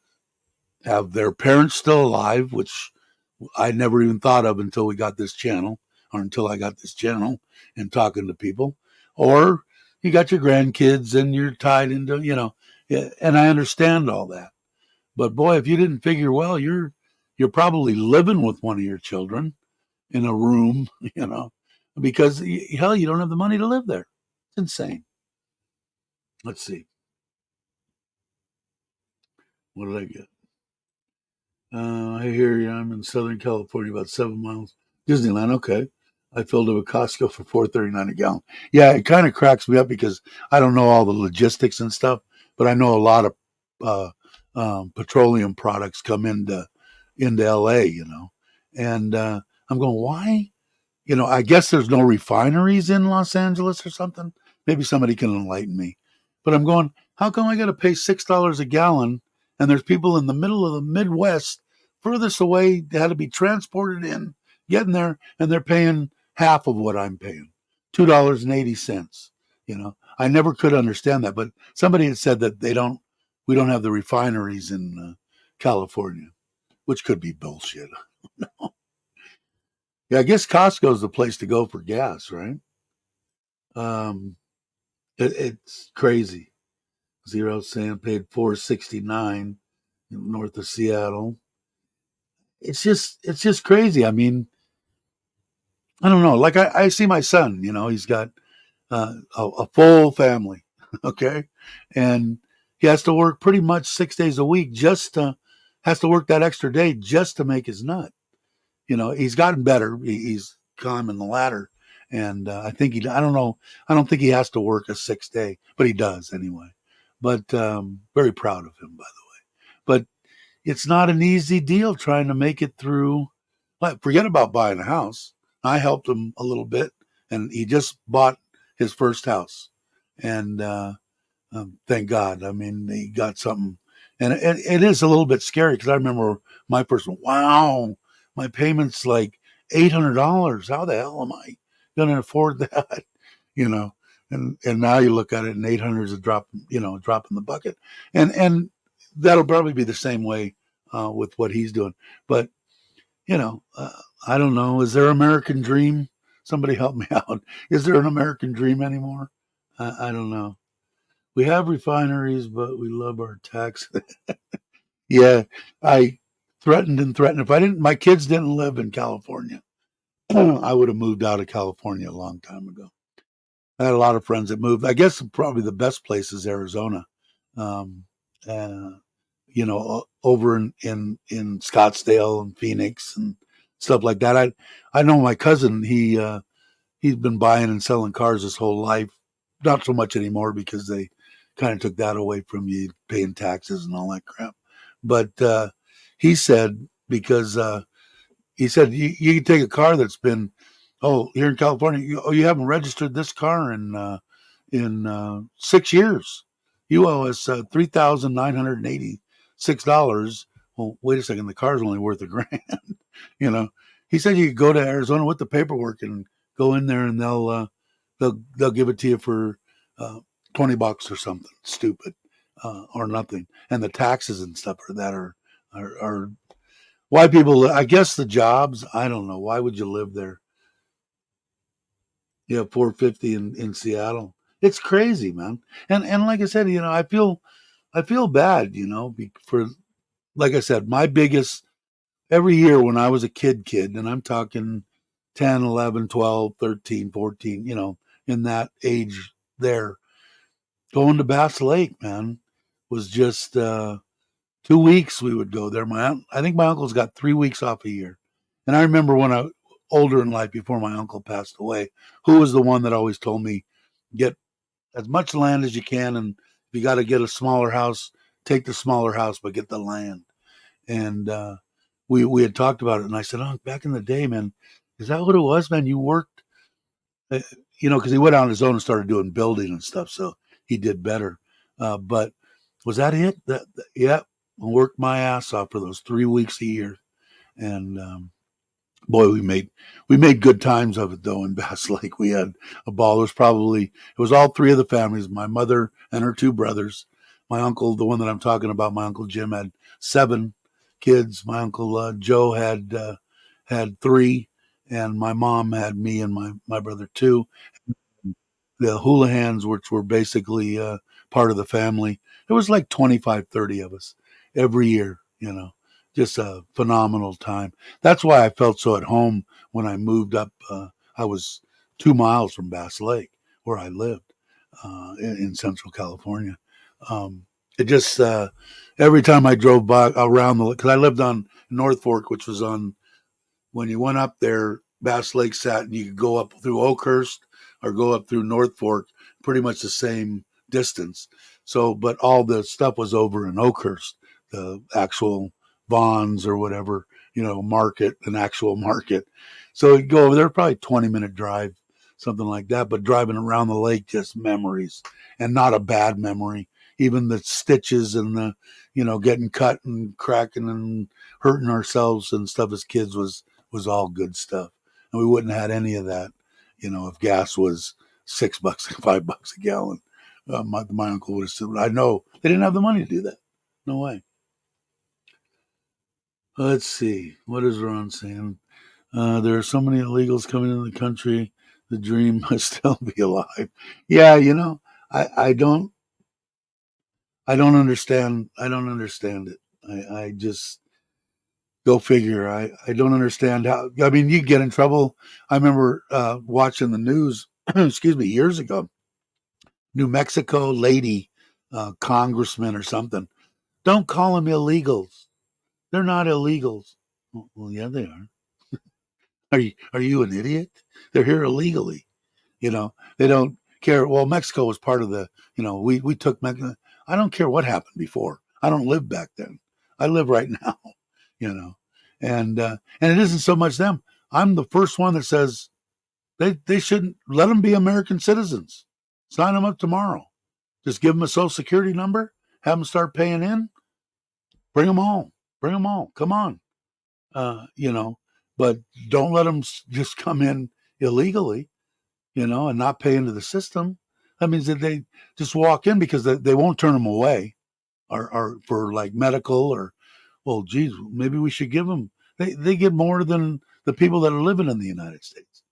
have their parents still alive, which I never even thought of until we got this channel, or until I got this channel and talking to people, or you got your grandkids and you're tied into, and I understand all that. But boy, if you didn't figure, well, you're probably living with one of your children in a room, because hell, you don't have the money to live there. It's insane. Let's see. What did I get? I hear you. I'm in Southern California, about 7 miles. Disneyland. Okay. I filled up a Costco for $4.39 a gallon. Yeah, it kind of cracks me up because I don't know all the logistics and stuff, but I know a lot of uh, petroleum products come into LA, and I'm going, why? I guess there's no refineries in Los Angeles or something. Maybe somebody can enlighten me. But I'm going, how come I got to pay $6 a gallon and there's people in the middle of the Midwest, furthest away, they had to be transported in, getting there, and they're paying half of what I'm paying, $2.80. I never could understand that. But somebody had said that we don't have the refineries in California, which could be bullshit. Yeah, I guess Costco's the place to go for gas, right? Um, it's crazy. Zero Sand paid $4.69 north of Seattle. It's just crazy. I mean, I don't know. Like I see my son. He's got a full family. Okay, and he has to work pretty much 6 days a week. Has to work that extra day just to make his nut. He's gotten better. He's climbing the ladder, and I think I don't know. I don't think he has to work a 6 day, but he does anyway. But very proud of him, by the way. But it's not an easy deal trying to make it through. Forget about buying a house. I helped him a little bit, and he just bought his first house, and thank God. I mean, he got something, and it is a little bit scary because I remember my first one. Wow, my payment's like $800. How the hell am I going to afford that? You know, and now you look at it, and 800 is a drop, drop in the bucket, and that'll probably be the same way with what he's doing. But you know, I don't know. Is there an American dream? Somebody help me out. Is there an American dream anymore? I don't know. We have refineries, but we love our tax. Yeah, I threatened and threatened. If I didn't, my kids didn't live in California, I would have moved out of California a long time ago. I had a lot of friends that moved. I guess probably the best place is Arizona. Um, uh, over in Scottsdale and Phoenix and stuff like that. I know my cousin. He's been buying and selling cars his whole life. Not so much anymore because they kind of took that away from you paying taxes and all that crap. But he said because he said you can take a car that's been here in California. You haven't registered this car in 6 years. You owe us $3,986. Well, wait a second. The car's only worth $1,000. you know, he said you could go to Arizona with the paperwork and go in there, and they'll give it to you for $20 or something stupid or nothing. And the taxes and stuff for that are why people. I guess the jobs. I don't know. Why would you live there? Yeah, 450 in Seattle. It's crazy, man. And like I said, I feel bad, for like I said, my biggest every year when I was a kid, and I'm talking 10, 11, 12, 13, 14, in that age there, going to Bass Lake, man, was just 2 weeks we would go there. I think my uncle's got 3 weeks off a year. And I remember when I older in life before my uncle passed away, who was the one that always told me, get as much land as you can, and if you got to get a smaller house, take the smaller house, but get the land. And we had talked about it, and I said, "Oh, back in the day, man, is that what it was, man? You worked, uh, because he went out on his own and started doing building and stuff, so he did better. But was that it? Yeah, I worked my ass off for those 3 weeks a year, and boy, we made good times of it though in Bass Lake. We had a ball. It was all three of the families, my mother and her two brothers. My uncle, the one that I'm talking about, my uncle Jim had 7 kids. My uncle Joe had 3, and my mom had me and my brother 2. The Hoolahans, which were basically part of the family. There was like 25, 30 of us every year, just a phenomenal time. That's why I felt so at home when I moved up. I was 2 miles from Bass Lake, where I lived in Central California. It just, every time I drove by around because I lived on North Fork, which was on when you went up there, Bass Lake sat, and you could go up through Oakhurst or go up through North Fork, pretty much the same distance. So, but all the stuff was over in Oakhurst, the actual Vons or whatever, market, an actual market. So you go over there, probably 20-minute drive, something like that. But driving around the lake, just memories, and not a bad memory. Even the stitches and the, getting cut and cracking and hurting ourselves and stuff as kids was all good stuff. And we wouldn't have had any of that, if gas was $6, $5 a gallon. My uncle would have said, I know they didn't have the money to do that. No way. Let's see. What is Ron saying? There are so many illegals coming into the country. The dream must still be alive. Yeah, I I don't understand. I don't understand it. I just go figure. I don't understand how. I mean, you get in trouble. I remember watching the news. Excuse me, years ago. New Mexico lady, congressman or something. Don't call them illegals. They're not illegals. Well, yeah, they are. Are you an idiot? They're here illegally. They don't care. Well, Mexico was part of the. We took Mexico. I don't care what happened before. I don't live back then. I live right now. You know, and it isn't so much them. I'm the first one that says they shouldn't let them be American citizens. Sign them up tomorrow. Just give them a social security number, have them start paying in, bring them home. Bring them home. Come on. You know, but don't let them just come in illegally, and not pay into the system. That means that they just walk in because they won't turn them away or for like medical or, well, geez, maybe we should give them. They get more than the people that are living in the United States.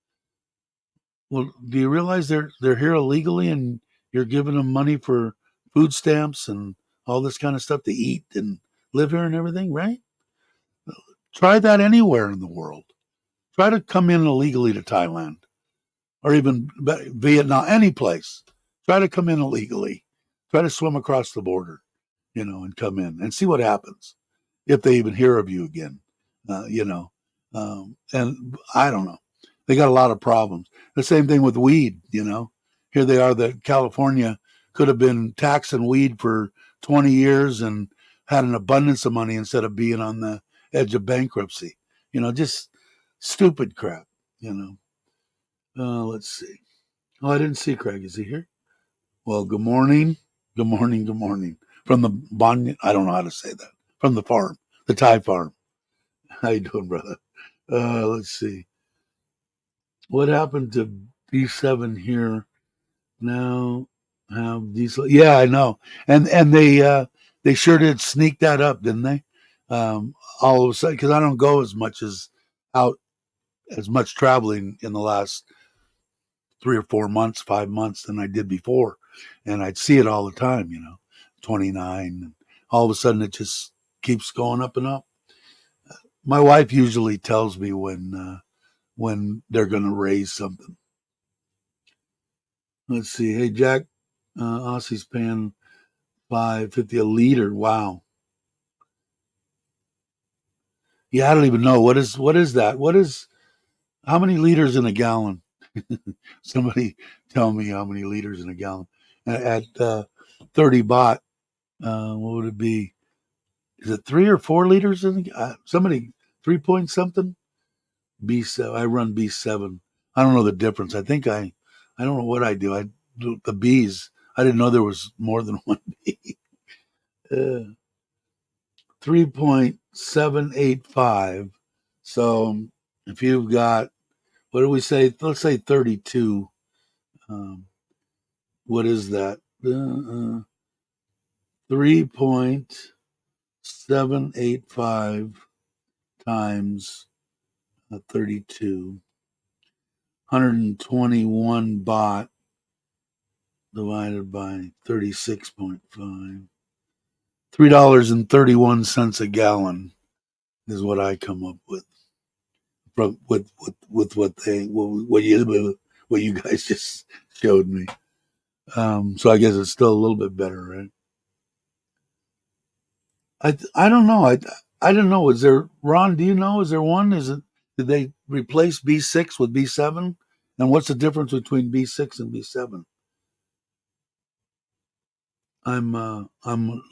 Well, do you realize they're here illegally and you're giving them money for food stamps and all this kind of stuff to eat and live here and everything, right? Try that anywhere in the world. Try to come in illegally to Thailand or even Vietnam, any place. Try to come in illegally. Try to swim across the border, and come in and see what happens if they even hear of you again. And I don't know. They got a lot of problems. The same thing with weed. Here they are that California could have been taxing weed for 20 years and had an abundance of money instead of being on the edge of bankruptcy. Just stupid crap. Let's see. Oh, I didn't see Craig. Is he here? Well, good morning. Good morning. Good morning. From the Bon, I don't know how to say that. From the farm, the Thai farm. How you doing, brother? Let's see. What happened to B7 here? Now have these. Yeah, I know. And they sure did sneak that up, didn't they? All of a sudden, because I don't go out as much traveling in the last 3 or 4 months, 5 months than I did before. And I'd see it all the time, 29. And all of a sudden it just keeps going up and up. My wife usually tells me when they're going to raise something. Let's see. Hey, Jack, Aussie's paying $5.50 a liter. Wow. Yeah, I don't even know. What is that? How many liters in a gallon? Somebody tell me how many liters in a gallon. At 30 baht, what would it be? Is it 3 or 4 liters in somebody 3 point something? B7. I run B7. I don't know the difference. I don't know what I do. I do the B's. I didn't know there was more than one B. 3.785. So if you've got, what do we say? Let's say 32. Um, what is that? 3.785 times 32. 121 baht divided by 36.5. $3.31 a gallon is what I come up with. From with what you guys just showed me. So I guess it's still a little bit better, right? I don't know. I don't know. Is there, Ron? Do you know? Is there one? Did they replace B6 with B7? And what's the difference between B6 and B7? I'm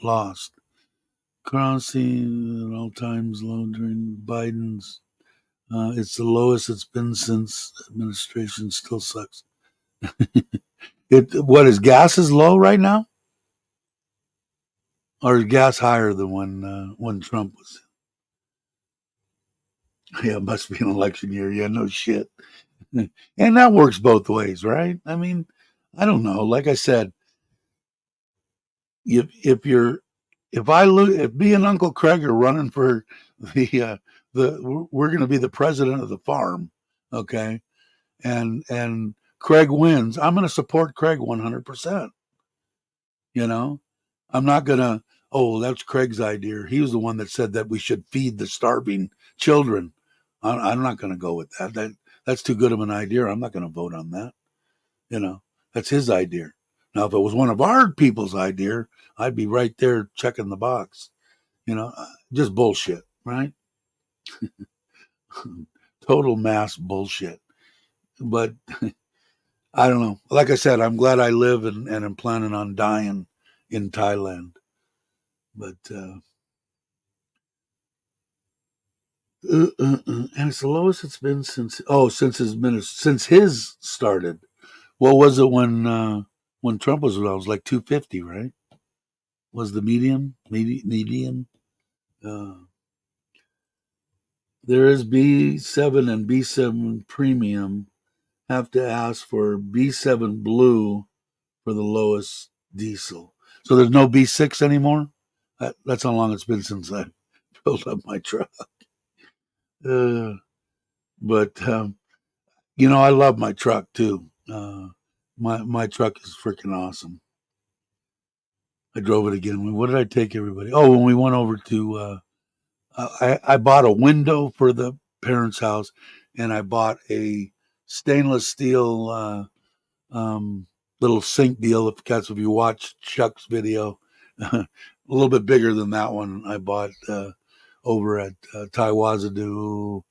lost. Currency at all times low during Biden's. It's the lowest it's been since administration. Still sucks. What is gas is low right now, or is gas higher than when Trump was? Yeah, it must be an election year. Yeah, no shit. And that works both ways, right? I mean, I don't know. Like I said, if me and Uncle Craig are running for we're going to be the president of the farm, okay, and Craig wins, I'm going to support Craig 100%. I'm not going to. Oh, that's Craig's idea. He was the one that said that we should feed the starving children. I'm not going to go with that. That's too good of an idea. I'm not going to vote on that. That's his idea. Now, if it was one of our people's idea, I'd be right there checking the box. Just bullshit, right? Total mass bullshit. But I don't know. Like I said, I'm glad I live and I'm planning on dying in Thailand. But And it's the lowest it's been since his started. What was it when Trump was around? It was like 250, right? Was the median? Uh, there is B7 and B7 premium. Have to ask for B7 blue for the lowest diesel. So there's no B6 anymore. That's how long it's been since I filled up my truck. Uh, but I love my truck too. My truck is freaking awesome. I drove it again. What did I take everybody? Oh, when we went over to, I bought a window for the parents' house, and I bought a stainless steel um, little sink deal. If you watch Chuck's video, a little bit bigger than that one I bought over at Taiwazadu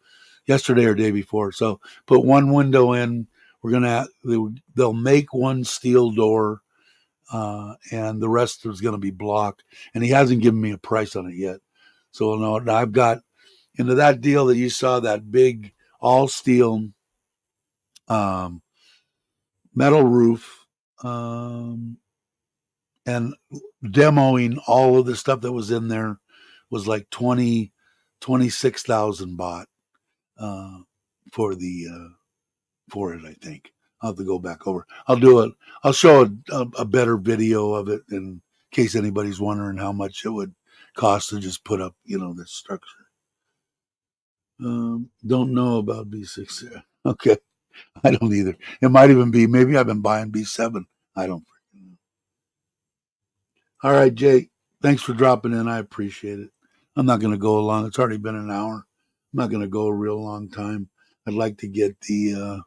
yesterday or day before. So put one window in. They'll make one steel door, and the rest is going to be block. And he hasn't given me a price on it yet. So no, I've got into that deal that you saw, that big all steel um, metal roof, and demoing all of the stuff that was in there was like 26,000 baht uh, for the for it. I think I'll have to go back over. I'll do it. I'll show a better video of it in case anybody's wondering how much it would cost to just put up, this structure. Don't know about B6. Okay, I don't either. It might even be, maybe I've been buying B7. I don't freaking know. All right, Jake. Thanks for dropping in. I appreciate it. I'm not going to go long. It's already been an hour. I'm not going to go a real long time. I'd like to get the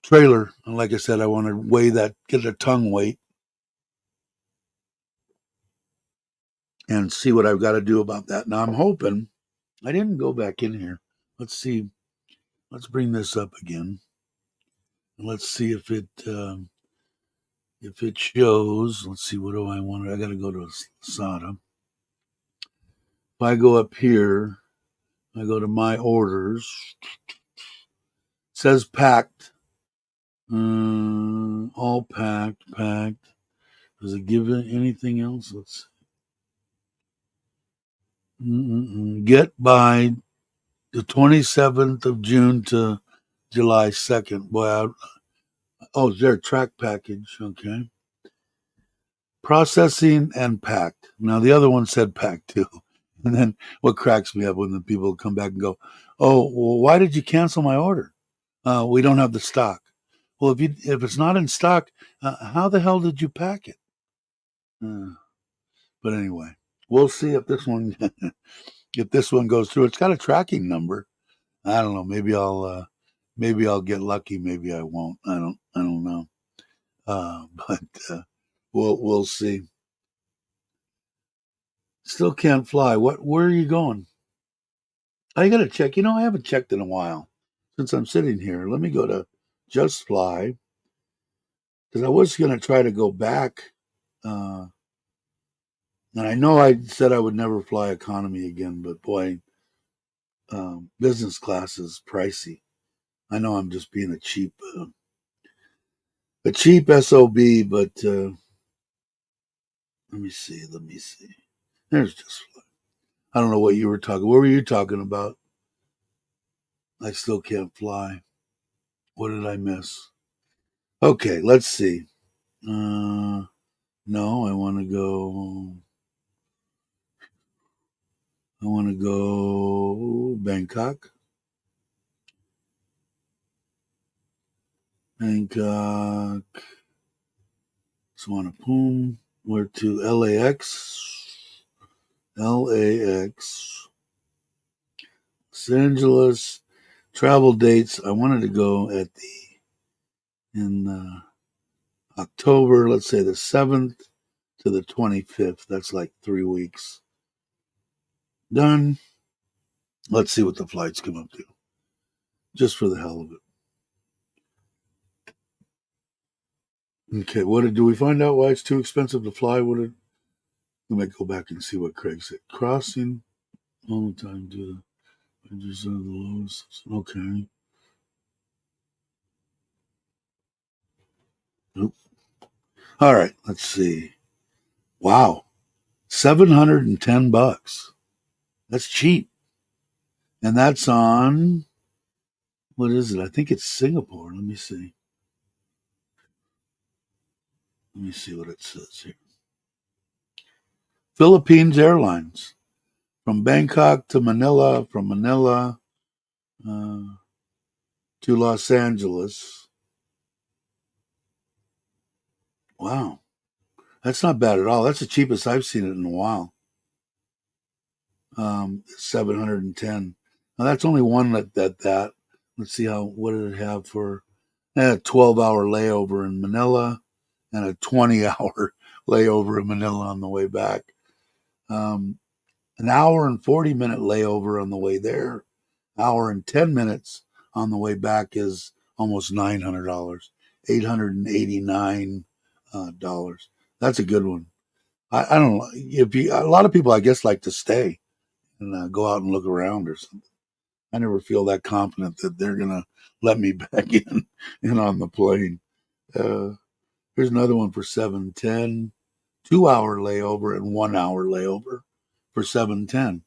trailer. And like I said, I want to weigh that, get a tongue weight, and see what I've got to do about that. Now I'm hoping I didn't go back in here. Let's see. Let's bring this up again. And let's see if it shows. Let's see. What do I want? I got to go to SATA. If I go up here, I go to my orders. It says packed. All packed. Does it give anything else? Let's see. Get by the 27th of June to July 2nd. Boy, is there a track package? Okay. Processing and packed. Now, the other one said packed too. And then what cracks me up when the people come back and go, oh, well, why did you cancel my order? We don't have the stock. Well, if it's not in stock, how the hell did you pack it? But anyway, we'll see if this one if this one goes through. It's got a tracking number. I don't know. Maybe I'll get lucky. Maybe I won't. I don't know. But we'll see. Still can't fly. Where are you going? I got to check. I haven't checked in a while since I'm sitting here. Let me go to Just Fly, because I was going to try to go back. Uh, and I know I said I would never fly economy again, but boy, business class is pricey. I know I'm just being a cheap sob, but let me see. There's Just Fly. I don't know what you were talking. What were you talking about? I still can't fly. What did I miss? Okay, let's see. No, I want to go. I want to go Bangkok. Bangkok. Swanepoel. We're to LAX. LAX. Los Angeles. Travel dates. I wanted to go in October, let's say the 7th to the 25th. That's like 3 weeks. Done. Let's see what the flights come up to, just for the hell of it. Okay, do we find out why it's too expensive to fly? We might go back and see what Craig said. Crossing. all the time to the just the lowest. Okay. Nope. All right. Let's see. Wow, $710. That's cheap, and that's on what is it? I think it's Singapore. Let me see. Let me see what it says here. Philippines Airlines from Bangkok to Manila, from Manila uh, to Los Angeles. Wow, that's not bad at all. That's the cheapest I've seen it in a while. 710. Now that's only one that. Let's see how what did it have for a 12-hour layover in Manila and a 20-hour layover in Manila on the way back. Um, an hour and 40-minute layover on the way there. Hour and 10 minutes on the way back is almost $900, $889. That's a good one. I don't know if you. A lot of people, I guess, like to stay and go out and look around or something. I never feel that confident that they're gonna let me back in on the plane. Uh, Here's another one for 710, 2 hour layover and 1 hour layover for 710.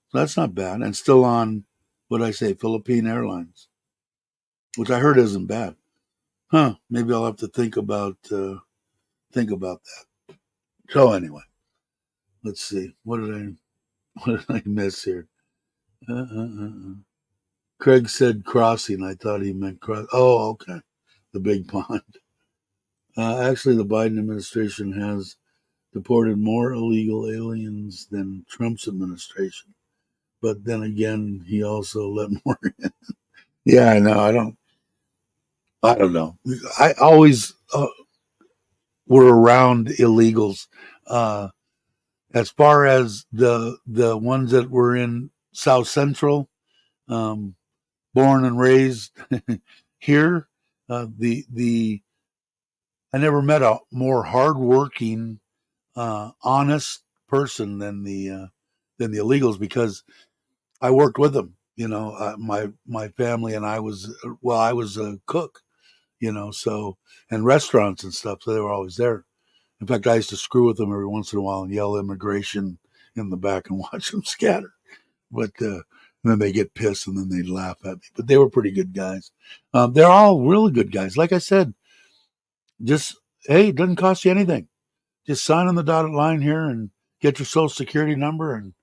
So that's not bad, and still on what I say, Philippine Airlines, which I heard isn't bad. Huh? Maybe I'll have to think about that. So anyway, let's see. What did I miss here? Uh, uh, uh, uh. Craig said crossing. I thought he meant cross. Oh, okay. The big pond. Actually, the Biden administration has deported more illegal aliens than Trump's administration. But then again, he also let more in. Yeah, I know. I don't know. I always were around illegals. Uh, as far as the ones that were in South Central, um, born and raised here, the I never met a more hardworking, honest person than the illegals because I worked with them. My family and I was a cook, so and restaurants and stuff, so they were always there. In fact, I used to screw with them every once in a while and yell immigration in the back and watch them scatter. But then they get pissed and then they'd laugh at me. But they were pretty good guys. They're all really good guys. Like I said, just hey, it doesn't cost you anything. Just sign on the dotted line here and get your social security number, and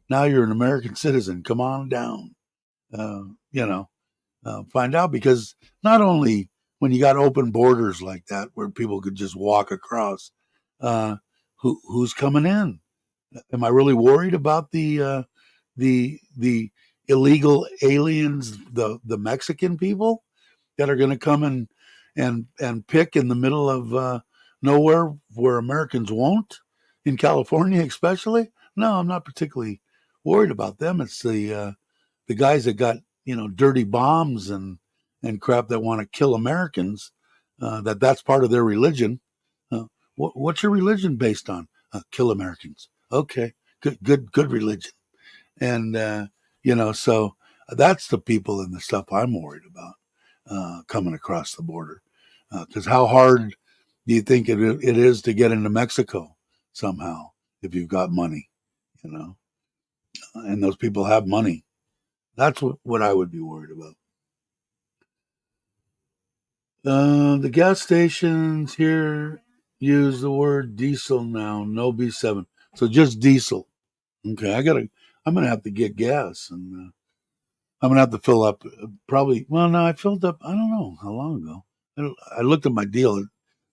now you're an American citizen. Come on down. Uh, you know, find out because not only when you got open borders like that where people could just walk across, uh, who's coming in? Am I really worried about the illegal aliens, the Mexican people that are going to come and pick in the middle of nowhere where Americans won't, in California especially? No, I'm not particularly worried about them. It's the guys that got dirty bombs and crap that want to kill Americans. That's part of their religion. Uh, what's your religion based on? Kill Americans. Okay, good religion. And so that's the people and the stuff I'm worried about coming across the border. Because how hard do you think it is to get into Mexico somehow if you've got money, you know? And those people have money. That's what I would be worried about. The gas stations here use the word diesel now, no B7. So just diesel. Okay, I'm gonna have to get gas, and I'm gonna have to fill up. Probably. Well, no, I filled up. I don't know how long ago. I looked at my deal.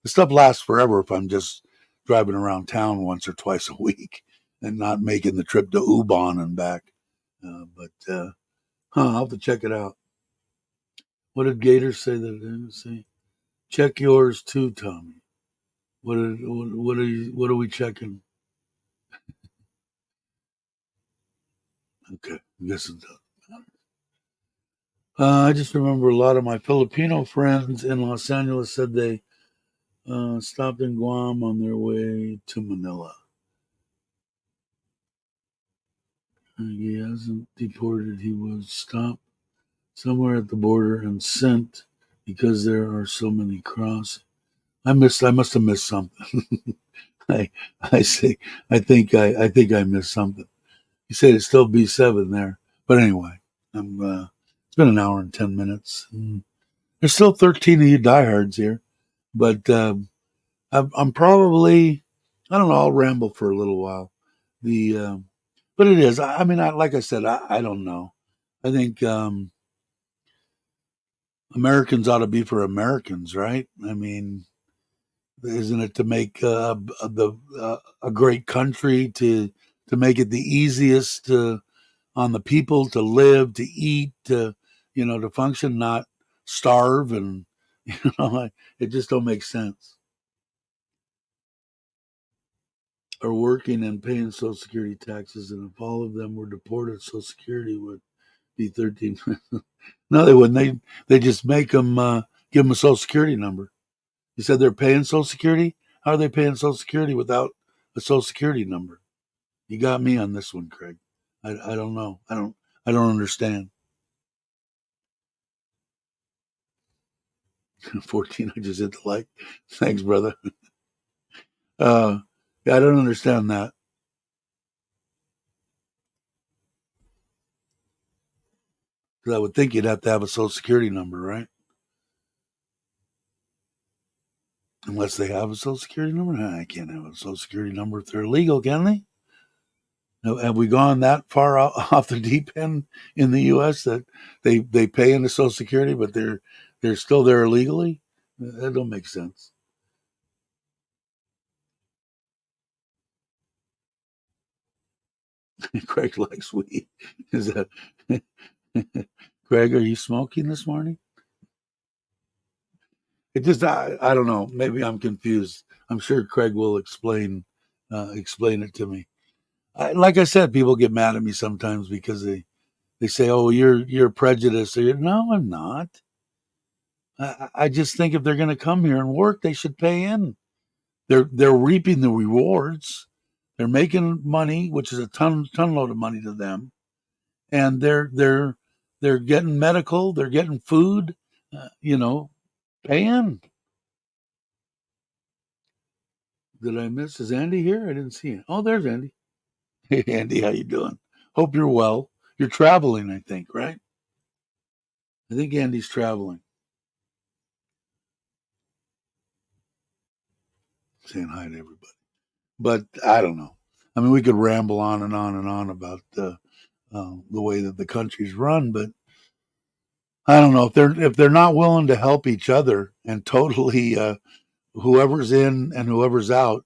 The stuff lasts forever if I'm just driving around town once or twice a week and not making the trip to Ubon and back. I'll have to check it out. What did Gator say that it didn't say? Check yours too, Tommy. What are we checking? Okay, I guess it does. I just remember a lot of my Filipino friends in Los Angeles said they stopped in Guam on their way to Manila. Yeah, wasn't deported. He was stopped somewhere at the border and sent because there are so many crossings. I must have missed something. I I say I think I missed something. You said it's still B7 there, but anyway, it's been an hour and 10 minutes. There's still 13 of you diehards here, but I'm probably I don't know. I'll ramble for a little while. The but it is. I mean, like I said, I don't know. I think Americans ought to be for Americans, right? I mean, isn't it to make a great country to make it the easiest on the people to live, to eat, to function, not starve, and it just don't make sense. Are working and paying Social Security taxes, and if all of them were deported, Social Security would be 13. No, they wouldn't. They just make them give them a Social Security number. You said they're paying Social Security. How are they paying Social Security without a Social Security number? You got me on this one, Craig. I don't know. I don't understand. 14. I just hit the like. Thanks, brother. Uh, yeah, I don't understand that. Because I would think you'd have to have a Social Security number, right? Unless they have a Social Security number. Nah, I can't have a Social Security number if they're illegal, can they? Have we gone that far off the deep end in the U.S. that they pay into Social Security, but they're still there illegally? That don't make sense. Craig likes weed. Is that Craig? Are you smoking this morning? It just I don't know. Maybe I'm confused. I'm sure Craig will explain it to me. Like I said, people get mad at me sometimes because they say, "Oh, you're prejudiced." Or, no, I'm not. I just think if they're going to come here and work, they should pay in. They're reaping the rewards. They're making money, which is a ton load of money to them, and they're getting medical. They're getting food. Pay in. Did I miss? Is Andy here? I didn't see it. Oh, there's Andy. Hey, Andy, how you doing? Hope you're well. You're traveling, I think, right? I think Andy's traveling. Saying hi to everybody. But I don't know. I mean, we could ramble on and on and on about the way that the country's run, but I don't know if they're not willing to help each other and totally whoever's in and whoever's out,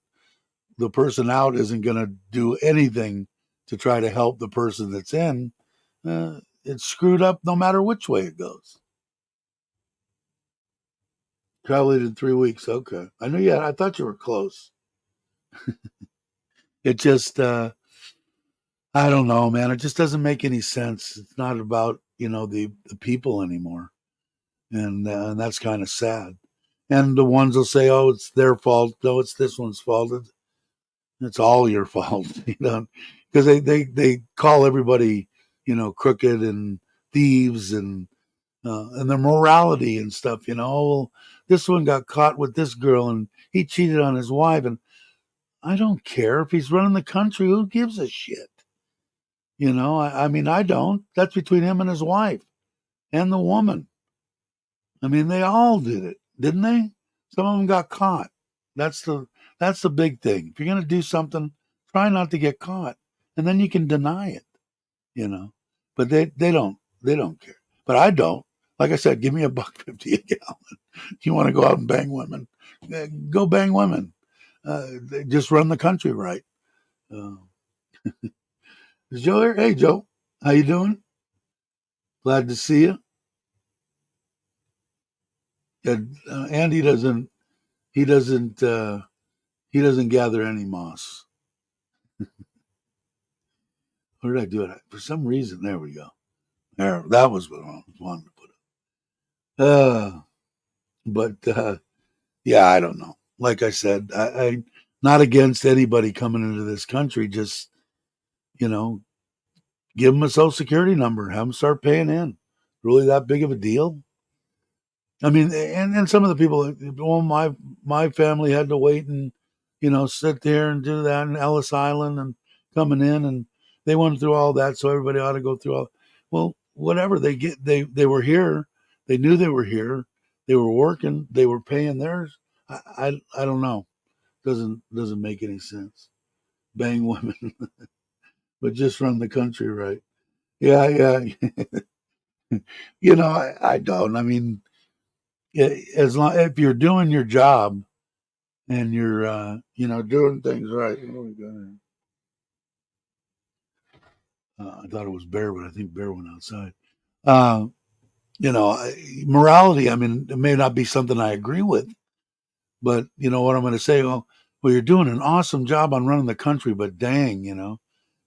the person out isn't going to do anything to try to help the person that's in. It's screwed up no matter which way it goes. Traveled in 3 weeks. Okay, I knew you. I thought you were close. It just I don't know, man. It just doesn't make any sense. It's not about the people anymore, and that's kind of sad. And the ones will say, "Oh, it's their fault." No, it's this one's fault. It's all your fault, because they call everybody crooked and thieves and their morality and stuff. Oh, well, this one got caught with this girl and he cheated on his wife, and I don't care if he's running the country. Who gives a shit? I mean, I don't. That's between him and his wife and the woman. I mean, they all did it, didn't they? Some of them got caught. That's the that's the big thing. If you're gonna do something, try not to get caught, and then you can deny it. You know, but they don't care. But I don't. Like I said, give me $1.50 a gallon. You want to go out and bang women? Go bang women. Just run the country right. Uh, is Joe here? Hey, Joe, how you doing? Glad to see you. Andy doesn't. He doesn't. He doesn't gather any moss. What did I do it? For some reason, there we go. There, that was what I wanted to put it. But yeah, I don't know. Like I said, I not against anybody coming into this country. Just you know, Give them a social security number, have them start paying in. Really that big of a deal? I mean, and some of the people, well, my family had to wait and sit there and do that in Ellis Island and coming in, and they went through all that, so everybody ought to go through all. Well, whatever they were here, they knew they were here, they were working, they were paying theirs. I don't know, doesn't make any sense. Bang women, but just run the country right. Yeah, yeah. I don't. I mean, as long if you're doing your job and you're doing things right. I thought it was Bear, but I think Bear went outside. Uh, Morality. I mean, it may not be something I agree with, but you know what I'm going to say. Well, you're doing an awesome job on running the country, but dang,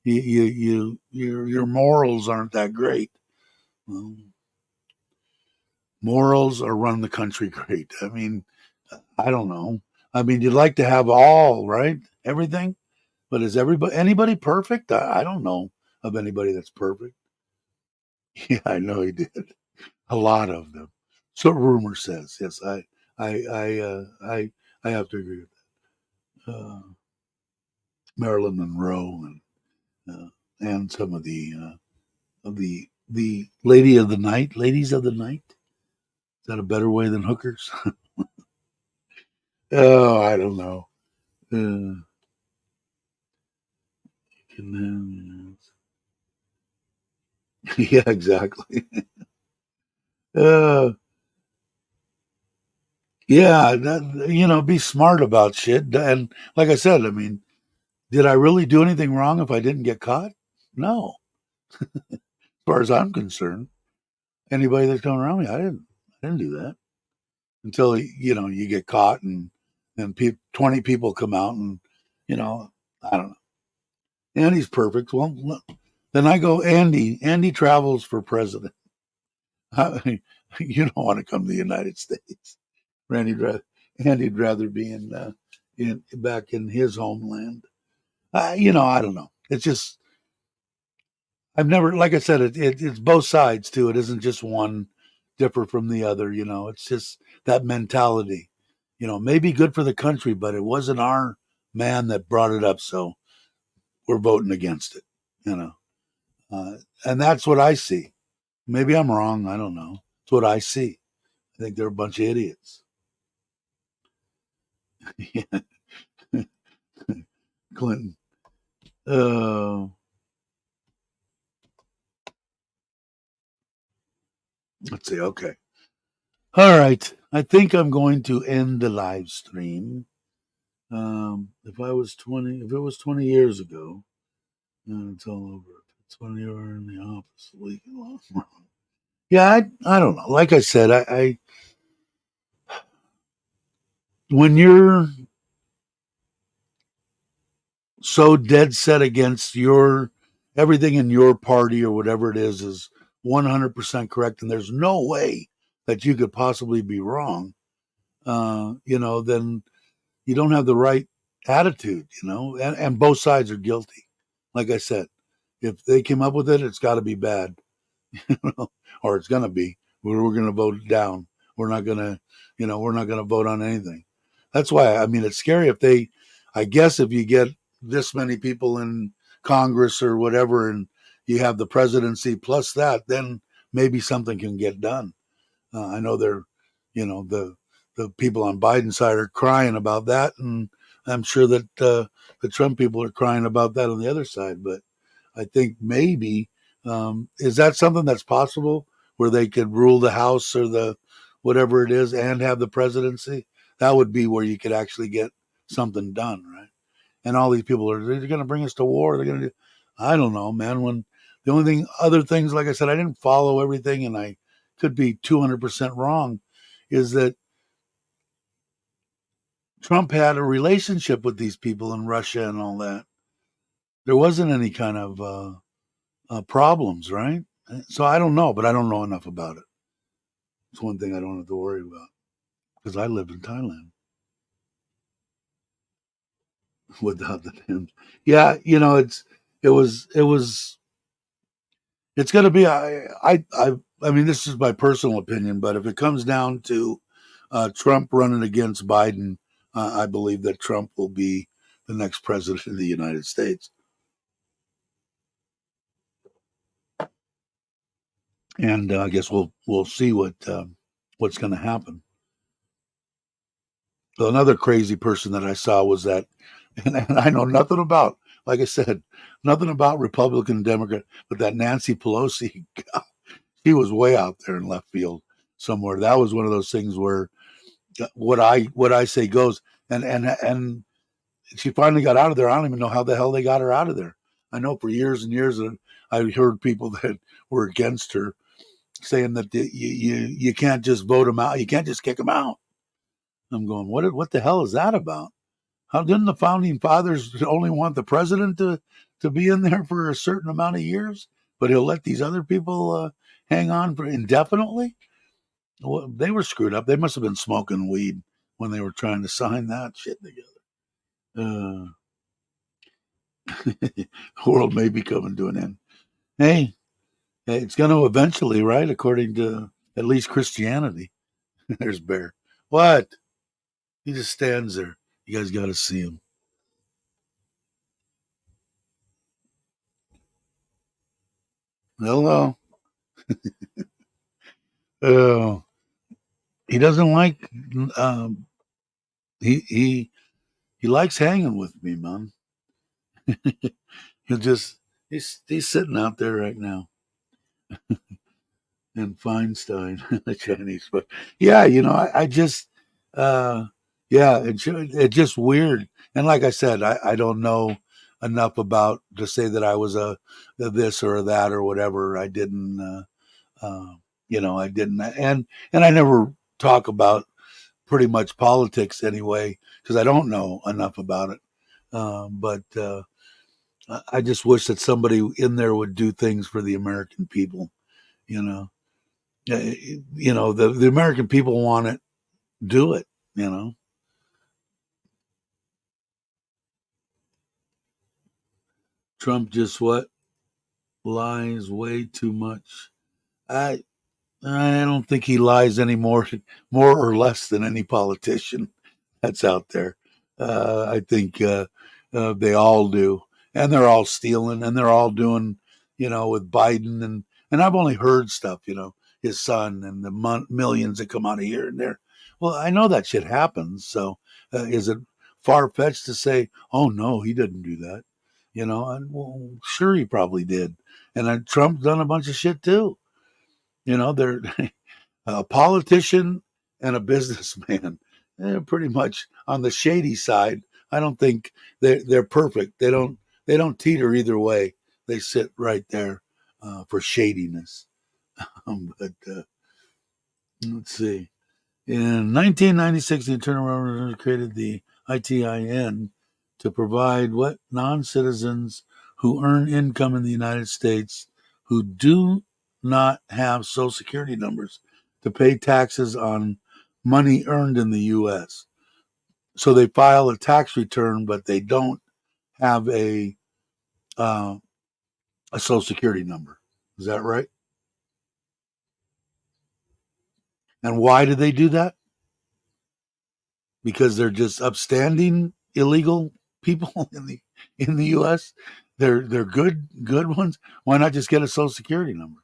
your morals aren't that great. Well, morals are running the country great. I mean, I don't know. I mean, you'd like to have all right, everything. But is anybody perfect? I don't know of anybody that's perfect. Yeah, I know he did. A lot of them. So rumor says. Yes, I have to agree with that. Marilyn Monroe and some of the ladies of the night. Is that a better way than hookers? Oh, I don't know. Uh, yeah, exactly. Uh, Yeah, be smart about shit. And like I said, I mean, did I really do anything wrong if I didn't get caught? No, as far as I'm concerned. Anybody that's coming around me, I didn't do that until you get caught and then 20 people come out and you know, I don't know. Andy's perfect. Well, then I go. Andy travels for president. You don't want to come to the United States. Randy'd rather Andy'd rather be in back in his homeland. I don't know. It's just I've never, like I said, it's both sides too. It isn't just one differ from the other. It's just that mentality. Maybe good for the country, but it wasn't our man that brought it up, so we're voting against it. You know, uh, and that's what I see. Maybe I'm wrong. I don't know. It's what I see. I think they're a bunch of idiots. Clinton. Uh, let's see. Okay. All right. I think I'm going to end the live stream. If it was 20 years ago, it's all over. It's when you were in the office. Yeah, I don't know. Like I said, when you're so dead set against everything in your party or whatever it is 100% correct, and there's no way that you could possibly be wrong. Then you don't have the right attitude, and both sides are guilty. Like I said, if they came up with it, it's got to be bad, or it's going to be. We're going to vote it down. We're not going to vote on anything. That's why, I mean, it's scary I guess if you get this many people in Congress or whatever, and you have the presidency plus that, then maybe something can get done. I know the people on Biden's side are crying about that, and I'm sure that the Trump people are crying about that on the other side. But I think maybe is that something that's possible where they could rule the House or the whatever it is and have the presidency? That would be where you could actually get something done, right? And all these people they're going to bring us to war. They're going to do. I don't know, man. When the only thing, other things, like I said, I didn't follow everything, and I could be 200% wrong. Is that Trump had a relationship with these people in Russia and all that. There wasn't any kind of problems, right? So I don't know, but I don't know enough about it. It's one thing I don't have to worry about because I lived in Thailand without the Timbs. Yeah, it was It's going to be. I mean, this is my personal opinion, but if it comes down to Trump running against Biden, I believe that Trump will be the next president of the United States, and I guess we'll see what's going to happen. So another crazy person that I saw was that, and I know nothing about, like I said, nothing about Republican and Democrat, but that Nancy Pelosi, she was way out there in left field somewhere. That was one of those things where what I say goes, and she finally got out of there. I don't even know how the hell they got her out of there. I know for years and years, and I heard people that were against her saying that you can't just vote them out, you can't just kick them out. I'm going, what the hell is that about? How didn't the founding fathers only want the president to be in there for a certain amount of years, but he'll let these other people hang on for indefinitely? Well, they were screwed up. They must have been smoking weed when they were trying to sign that shit together. The world may be coming to an end. Hey, it's going to eventually, right? According to at least Christianity. There's Bear. What? He just stands there. You guys got to see him. Hello. Oh, he doesn't like. Um, he likes hanging with me, man. He'll just he's sitting out there right now in Feinstein, the Chinese. But yeah, I just yeah, it's just weird. And like I said, I don't know enough about to say that I was a this or a that or whatever. I didn't. I didn't, and I never talk about pretty much politics anyway because I don't know enough about it. But I just wish that somebody in there would do things for the American people. You know, the American people want it. Do it. You know, Trump just what lies way too much. I I don't think he lies any more or less than any politician that's out there. I think they all do, and they're all stealing, and they're all doing, with Biden and I've only heard stuff, his son and the millions that come out of here and there. Well, I know that shit happens. So is it far fetched to say, oh no, he didn't do that? Well, sure he probably did, and Trump's done a bunch of shit too. They're a politician and a businessman. They're pretty much on the shady side. I don't think they're perfect. They don't teeter either way. They sit right there for shadiness. But let's see. In 1996, the Internal Revenue created the ITIN to provide what non-citizens who earn income in the United States who do not have Social Security numbers to pay taxes on money earned in the U.S. So they file a tax return, but they don't have uh, a Social Security number. Is that right? And why do they do that? Because they're just upstanding illegal people in the U.S. They're good ones. Why not just get a Social Security number?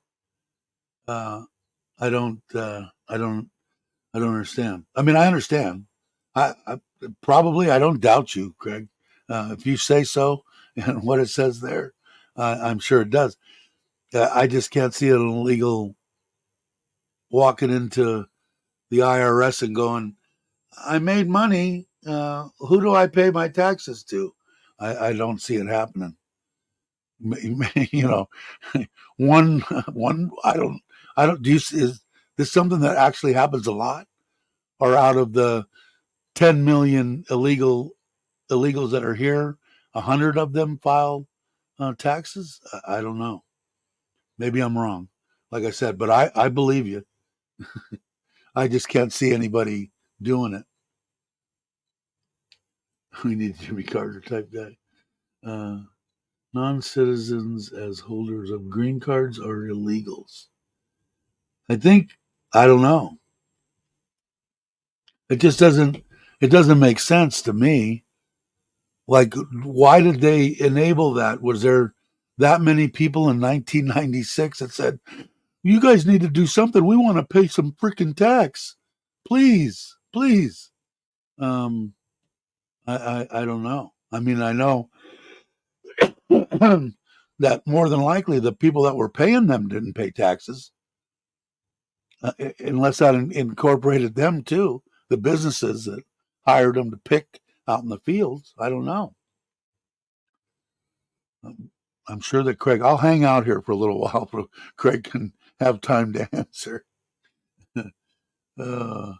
Uh, I don't I don't I don't understand. I mean, I understand. I probably I don't doubt you, Craig. If you say so, and what it says there, I'm sure it does. I just can't see an illegal walking into the IRS and going, I made money. Who do I pay my taxes to? I don't see it happening. You know, one. I don't. Do you is this something that actually happens a lot, or out of the 10 million illegals that are here, 100 of them file taxes? I don't know. Maybe I'm wrong. Like I said, but I believe you. I just can't see anybody doing it. We need a Jimmy Carter type guy. Uh, Non-citizens as holders of green cards are illegals. I think I don't know. It just doesn't make sense to me. Like, why did they enable that? Was there that many people in 1996 that said, "You guys need to do something. We want to pay some freaking tax, please, please." Um, I don't know. I mean, I know that more than likely the people that were paying them didn't pay taxes, unless that incorporated them too. The businesses that hired them to pick out in the fields. I don't know. I'm sure that Craig. I'll hang out here for a little while so Craig can have time to answer. uh,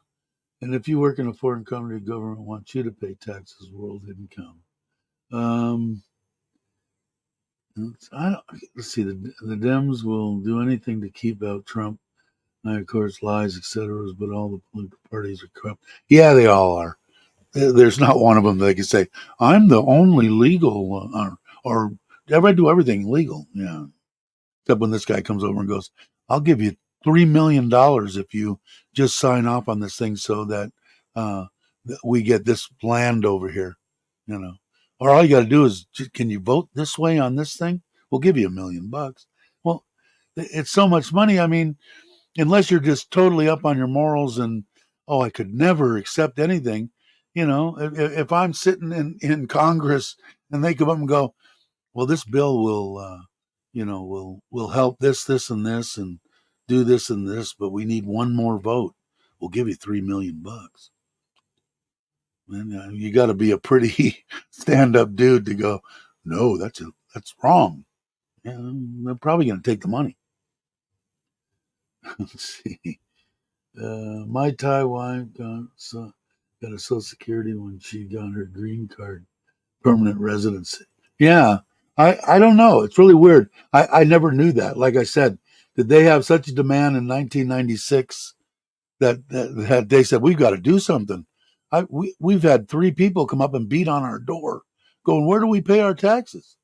and if you work in a foreign country, government wants you to pay taxes, world income. Um, let's see. The Dems will do anything to keep out Trump. Of course, lies, etc. But all the political parties are corrupt. Yeah, they all are. There's not one of them that can say, "I'm the only legal," or I do everything legal. Yeah, except when this guy comes over and goes, "I'll give you $3 million if you just sign off on this thing, so uh, that we get this land over here." You know, or all you got to do is, can you vote this way on this thing? We'll give you $1 million. Well, it's so much money. I mean, unless you're just totally up on your morals and, oh, I could never accept anything. If I'm sitting in Congress and they come up and go, well, this bill will, will help this and this and do this and this, but we need one more vote. We'll give you $3 million. And you got to be a pretty stand-up dude to go, no, that's wrong. And they're probably going to take the money. Let's see. My Thai wife got a Social Security when she got her green card, permanent residency. Yeah, I don't know. It's really weird. I never knew that. Like I said, did they have such a demand in 1996 that they said, we've got to do something? We've had 3 people come up and beat on our door, going, where do we pay our taxes?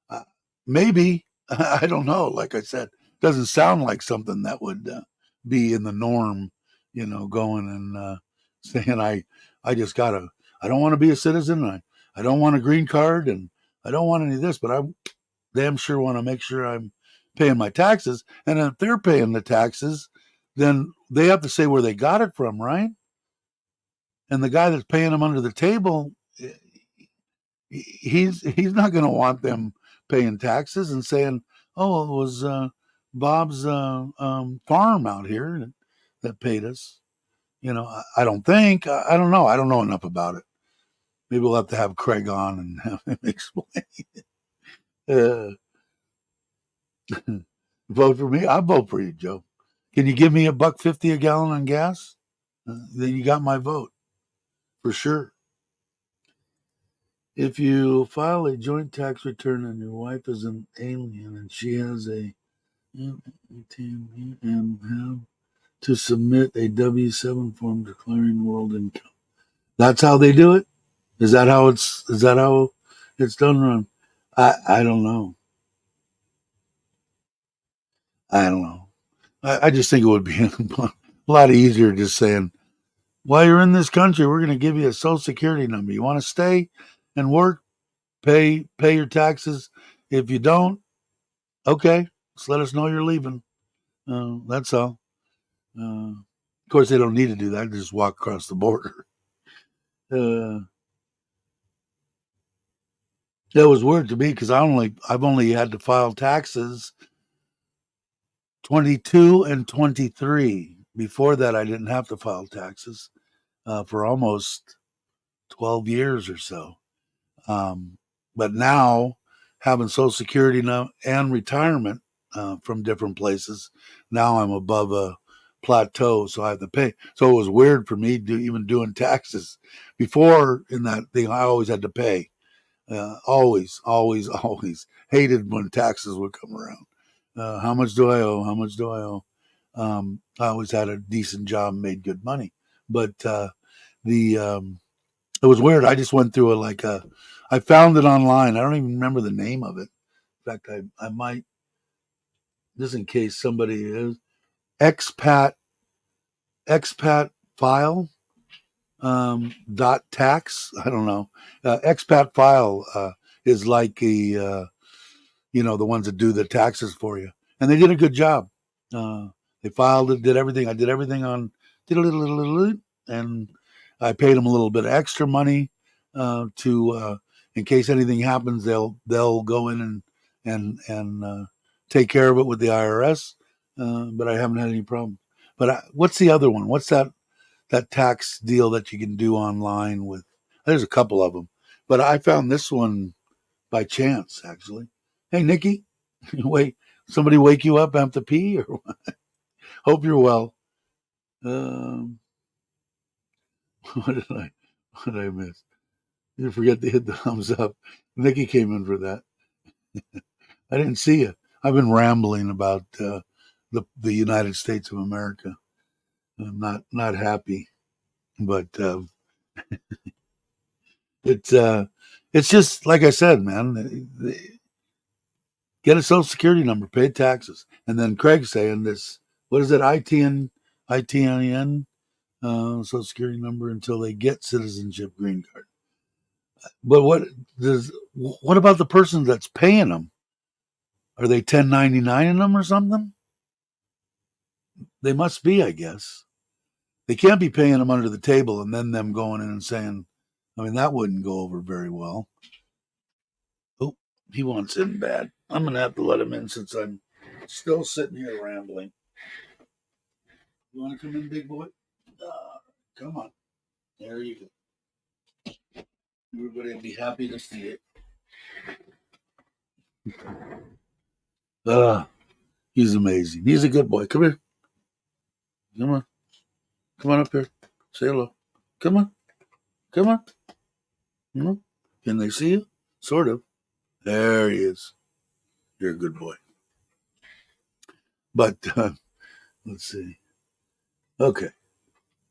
Uh, Maybe. I don't know. Like I said, doesn't sound like something that would be in the norm. Going and saying, I just gotta. I don't want to be a citizen. I don't want a green card, and I don't want any of this. But I damn sure want to make sure I'm paying my taxes. And if they're paying the taxes, then they have to say where they got it from, right? And the guy that's paying them under the table, he's not going to want them paying taxes and saying, "Oh, it was Bob's farm out here that paid us." I don't think. I don't know. I don't know enough about it. Maybe we'll have to have Craig on and have him explain. Uh, Vote for me. I vote for you, Joe. Can you give me $1.50 a gallon on gas? Then you got my vote for sure. If you file a joint tax return and your wife is an alien and she has and have to submit a W-7 form declaring world income. That's how they do it. Is that how it's done? Ron? I don't know. I don't know. I just think it would be a lot easier just saying, while you're in this country, we're going to give you a Social Security number. You want to stay and work, pay your taxes. If you don't, okay, just let us know you're leaving. That's all. Of course, they don't need to do that. They just walk across the border. Uh, that was weird to me because I've only had to file taxes 22 and 23. Before that, I didn't have to file taxes for almost 12 years or so. Um, but now, having Social Security now and retirement from different places, now I'm above a plateau, so I have to pay. So it was weird for me even doing taxes. Before, in that thing, I always had to pay. Always, always, always hated when taxes would come around. How much do I owe? How much do I owe? I always had a decent job, made good money, but the it was weird. I just went through I found it online. I don't even remember the name of it. fact, I might, just in case somebody is, expat expat file dot tax. I don't know. Expat file is like the ones that do the taxes for you, and they did a good job. They filed it, did everything. I did everything on, and I paid them a little bit of extra money to in case anything happens, they'll go in and take care of it with the IRS. But I haven't had any problem. But what's the other one? What's that tax deal that you can do online with? There's a couple of them, but I found this one by chance, actually. Hey, Nikki, wait, somebody wake you up? Have to pee, or hope you're well. Um, what did I miss? You forget to hit the thumbs up. Nikki came in for that. I didn't see you. I've been rambling about the United States of America. I'm not happy, but it's it's just like I said, man. Get a social security number, pay taxes, and then Craig's saying this. What is it? ITN, social security number until they get citizenship green card. But what about the person that's paying them? Are they 1099 in them or something? They must be, I guess. They can't be paying them under the table and then them going in and saying, I mean, that wouldn't go over very well. Oh, he wants in bad. I'm going to have to let him in since I'm still sitting here rambling. You want to come in, big boy? Come on. There you go. Everybody will be happy to see it. He's amazing. He's a good boy. Come here. Come on. Come on up here. Say hello. Come on. Come on. Can they see you? Sort of. There he is. You're a good boy. But let's see. Okay.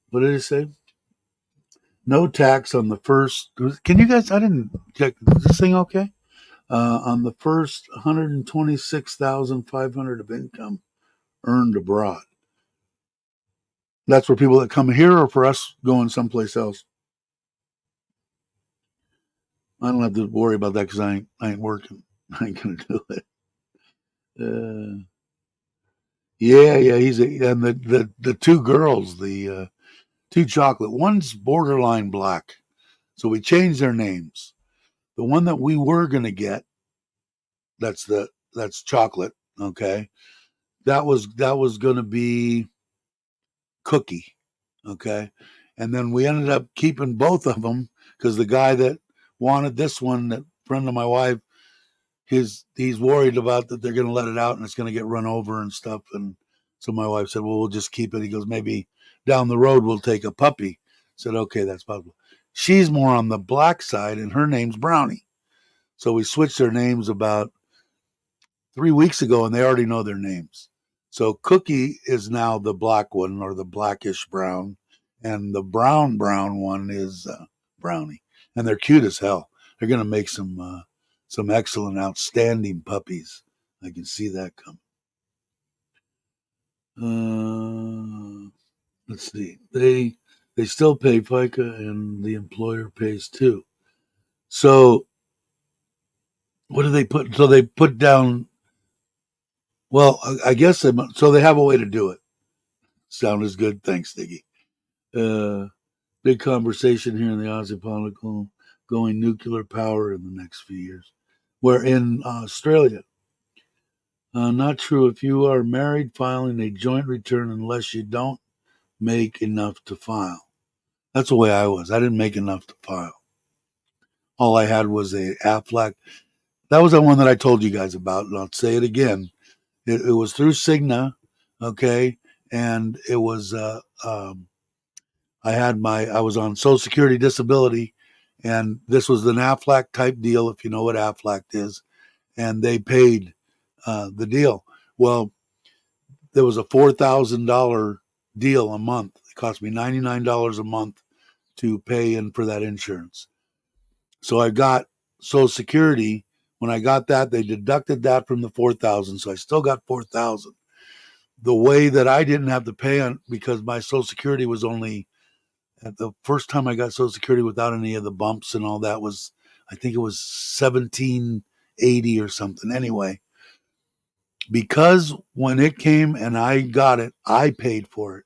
What did it say? No tax on the first. Can you guys? I didn't check. Is this thing okay? On the first 126,500 of income earned abroad. That's for people that come here, or for us going someplace else. I don't have to worry about that because I ain't working. I ain't gonna do it. Yeah. And the two girls, the two chocolate. One's borderline black, so we changed their names. The one that we were gonna get, that's chocolate. Okay, that was gonna be Cookie. Okay, and then we ended up keeping both of them because the guy that wanted this one, that friend of my wife, he's worried about that they're going to let it out and it's going to get run over and stuff. And so my wife said, well, we'll just keep it. He goes, maybe down the road we'll take a puppy. I said, okay, that's possible. She's more on the black side and her name's Brownie. So we switched their names about 3 weeks ago and they already know their names. So Cookie is now the black one, or the blackish brown, and the brown one is Brownie. And they're cute as hell. They're going to make some excellent, outstanding puppies. I can see that coming. Let's see. They still pay FICA, and the employer pays too. So what do they put? So they put down. Well, I guess so. They have a way to do it. Sound is good. Thanks, Diggy. Big conversation here in the Aussie political, going nuclear power in the next few years. We're in Australia. Not true. If you are married, filing a joint return unless you don't make enough to file. That's the way I was. I didn't make enough to file. All I had was a Aflac. That was the one that I told you guys about, and I'll say it again. It was through Cigna, okay, and it was I was on Social Security disability, and this was an Aflac type deal, if you know what Aflac is, and they paid the deal. Well, there was a $4,000 deal a month. It cost me $99 a month to pay in for that insurance. So I got Social Security When I got that, they deducted that from the 4,000, so I still got 4,000. The way that I didn't have to pay on, because my Social Security was only, at the first time I got Social Security without any of the bumps and all that was, I think it was 1780 or something. Anyway, because when it came and I got it, I paid for it.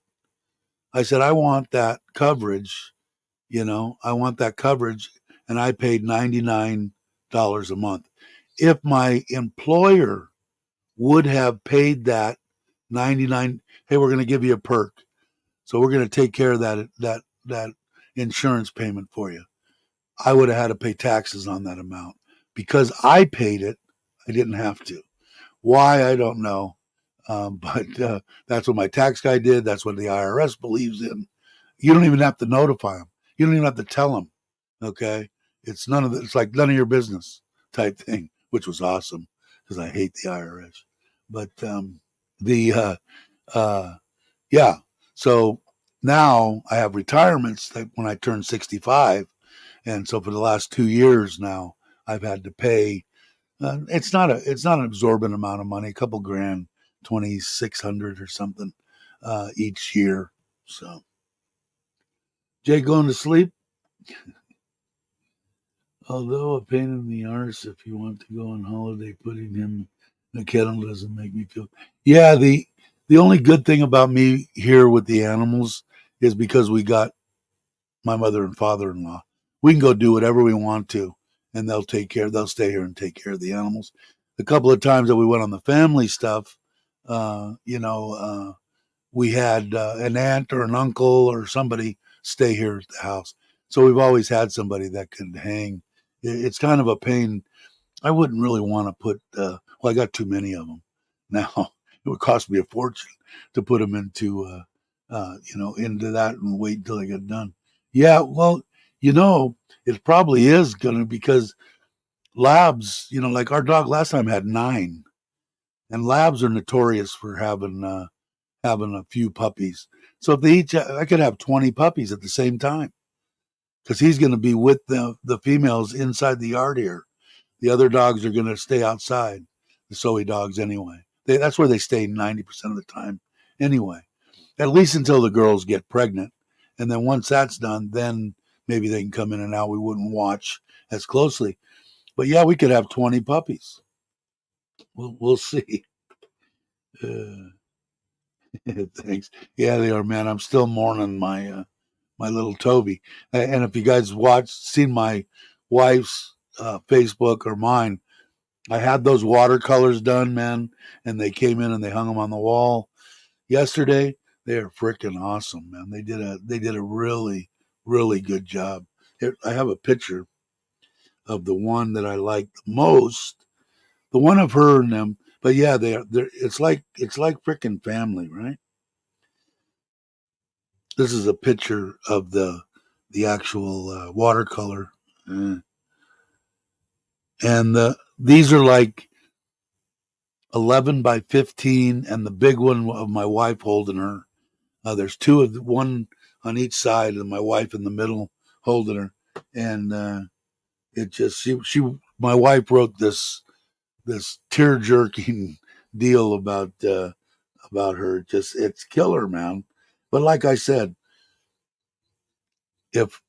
I said, I want that coverage, I want that coverage. And I paid $99 a month. If my employer would have paid that 99, hey, we're going to give you a perk. So we're going to take care of that insurance payment for you. I would have had to pay taxes on that amount. Because I paid it, I didn't have to. Why, I don't know. But that's what my tax guy did. That's what the IRS believes in. You don't even have to notify them. You don't even have to tell them. Okay, it's like none of your business type thing, which was awesome because I hate the IRS. But the yeah, so now I have retirements that when I turn 65, and so for the last 2 years now I've had to pay. It's not an absorbent amount of money, a couple grand, 2,600 or something each year. So, Jay going to sleep? Although a pain in the arse if you want to go on holiday, putting him in a kennel doesn't make me feel. Yeah, the only good thing about me here with the animals is because we got my mother and father-in-law. We can go do whatever we want to, and they'll stay here and take care of the animals. A couple of times that we went on the family stuff, we had an aunt or an uncle or somebody stay here at the house. So we've always had somebody that can hang. It's kind of a pain. I wouldn't really want to put, I got too many of them now. It would cost me a fortune to put them into that and wait until they get done. Yeah, well, it probably is going to, because labs, like our dog last time had 9, and labs are notorious for having a few puppies. So if I could have 20 puppies at the same time, because he's going to be with the females inside the yard here. The other dogs are going to stay outside, the Soey dogs anyway. That's where they stay 90% of the time anyway, at least until the girls get pregnant. And then once that's done, then maybe they can come in and out. We wouldn't watch as closely. But yeah, we could have 20 puppies. We'll see. Uh, Thanks. Yeah, they are, man. I'm still mourning my little Toby. And if you guys seen my wife's Facebook or mine, I had those watercolors done, man, and they came in and they hung them on the wall yesterday. They are freaking awesome, man. They did a really, really good job. I have a picture of the one that I like the most, the one of her and them. But yeah, they're it's like freaking family, right? This is a picture of the actual watercolor, uh, and these are like 11 by 15, and the big one of my wife holding her. There's one on each side, and my wife in the middle holding her. And it just my wife wrote this tear jerking deal about her. It's killer, man. But like I said, if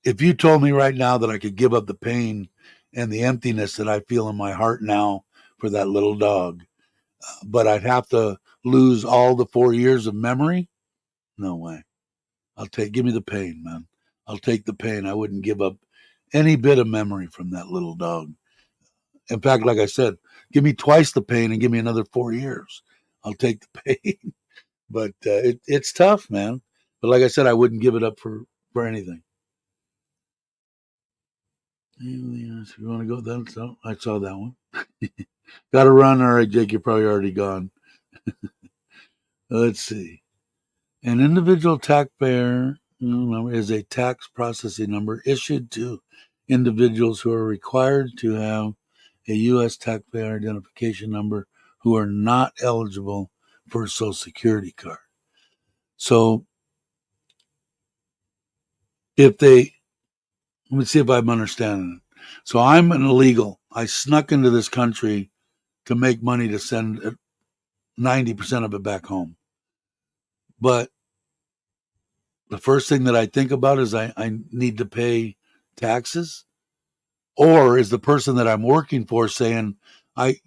if you told me right now that I could give up the pain and the emptiness that I feel in my heart now for that little dog, but I'd have to lose all the 4 years of memory, no way. Give me the pain, man. I'll take the pain. I wouldn't give up any bit of memory from that little dog. In fact, like I said, give me twice the pain and give me another 4 years. I'll take the pain. But it's tough, man. But like I said, I wouldn't give it up for anything. If you want to go, then so I saw that one. Got to run. All right, Jake, you're probably already gone. Let's see. An individual taxpayer number is a tax processing number issued to individuals who are required to have a U.S. taxpayer identification number who are not eligible for a Social Security card. So let me see if I'm understanding it. So I'm an illegal. I snuck into this country to make money to send 90% of it back home. But the first thing that I think about is I need to pay taxes. Or is the person that I'm working for saying,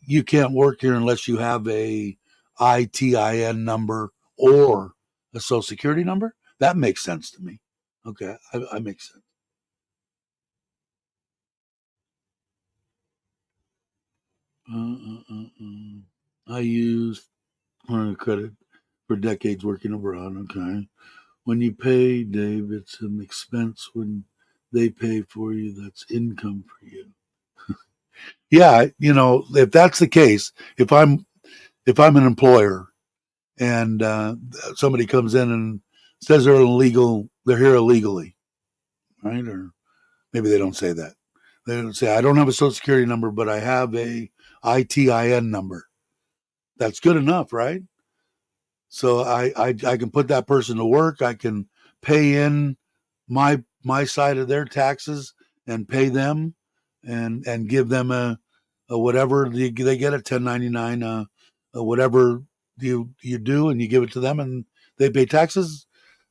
you can't work here unless you have a ITIN number or a social security number? That makes sense to me. Okay, I make sense. I used credit for decades working abroad. Okay. When you pay, Dave, it's an expense. When they pay for you, that's income for you. Yeah, if that's the case, if I'm an employer and somebody comes in and says they're here illegally, right? Or maybe they don't say that. They don't say, I don't have a social security number, but I have a ITIN number. That's good enough, right? So I can put that person to work. I can pay in my side of their taxes and pay them and give them a whatever they get a 1099 whatever you do, and you give it to them and they pay taxes.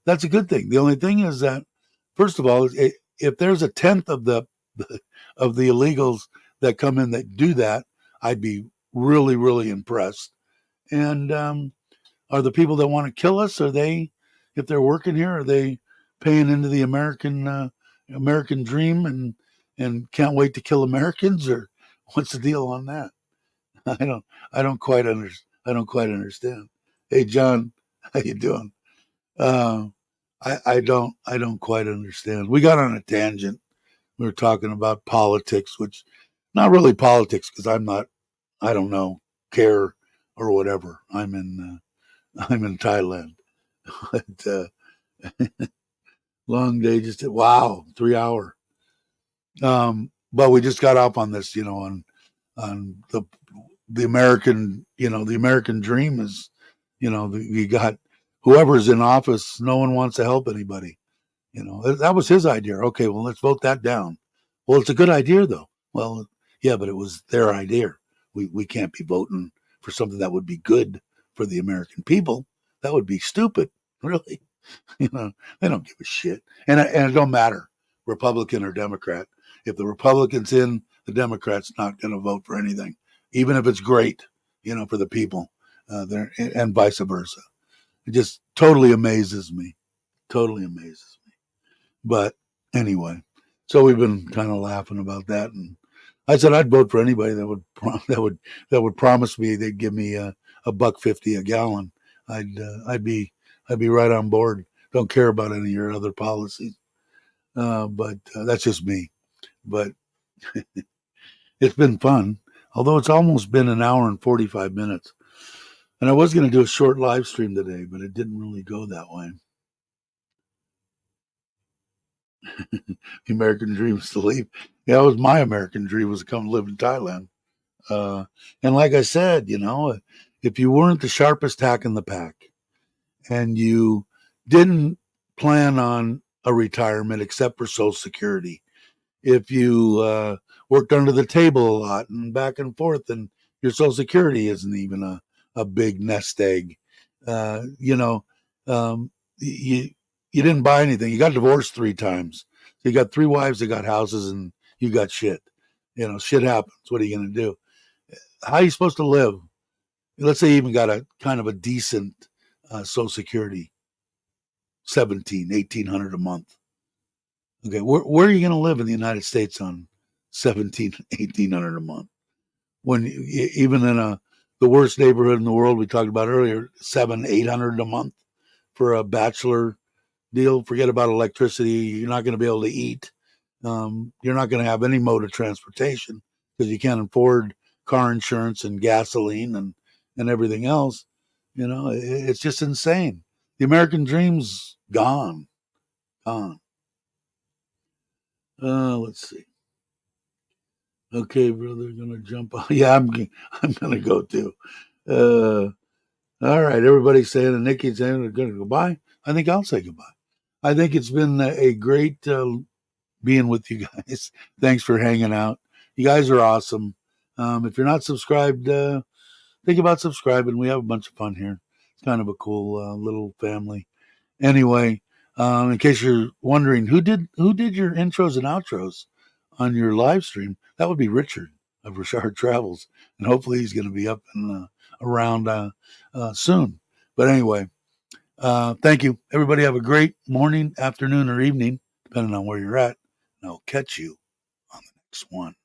That's a good thing. The only thing is that, first of all, if there's a tenth of of the illegals that come in that do that, I'd be really, really impressed. And are the people that want to kill us, if they're working here, are they paying into the American dream and can't wait to kill Americans, or what's the deal on that? I don't I don't quite understand. Hey John, how you doing? Uh, I don't quite understand. We got on a tangent. We were talking about politics, which not really politics because I don't know, care or whatever. I'm in Thailand. But, long day, just wow, 3 hour. But we just got off on this, on the American, the American dream is, you got whoever's in office, no one wants to help anybody. That was his idea. Okay, well, let's vote that down. Well, it's a good idea though. Well, yeah, but it was their idea. We can't be voting for something that would be good for the American people. That would be stupid, really. You know, they don't give a shit, and it don't matter, Republican or Democrat. If the Republicans in, the Democrats not going to vote for anything, even if it's great, for the people, there and vice versa. It just totally amazes me. Totally amazes me. But anyway, so we've been kind of laughing about that, and I said I'd vote for anybody that would promise me they'd give me a buck 50 a gallon. I'd be right on board. Don't care about any of your other policies, but that's just me. But it's been fun, although it's almost been an hour and 45 minutes. And I was going to do a short live stream today, but it didn't really go that way. The American dream is to leave. Yeah, it was my American dream was to come live in Thailand. Uh, and like I said, if you weren't the sharpest hack in the pack and you didn't plan on a retirement except for Social Security, if you worked under the table a lot and back and forth, and your Social Security isn't even a big nest egg, you you didn't buy anything. You got divorced 3 times. So you got 3 wives that got houses, and you got shit. Shit happens. What are you going to do? How are you supposed to live? Let's say you even got a kind of a decent Social Security, 1,800 a month. Okay, where are you going to live in the United States on 1,800 a month? When even in the worst neighborhood in the world we talked about earlier, 700-800 a month for a bachelor deal. Forget about electricity. You're not going to be able to eat. You're not going to have any mode of transportation because you can't afford car insurance and gasoline and everything else. It's just insane. The American dream's gone. Gone. Let's see. Okay, brother, gonna jump on. Yeah, I'm gonna go too. Uh, all right, everybody's saying, and Nikki's saying they're gonna go bye. I think I'll say goodbye. I think it's been a great being with you guys. Thanks for hanging out. You guys are awesome. If you're not subscribed, think about subscribing. We have a bunch of fun here. It's kind of a cool little family. Anyway, in case you're wondering who did your intros and outros on your live stream, that would be Richard of Richard Travels, and hopefully he's going to be up and around soon. But anyway, thank you, everybody. Have a great morning, afternoon, or evening, depending on where you're at. And I'll catch you on the next one.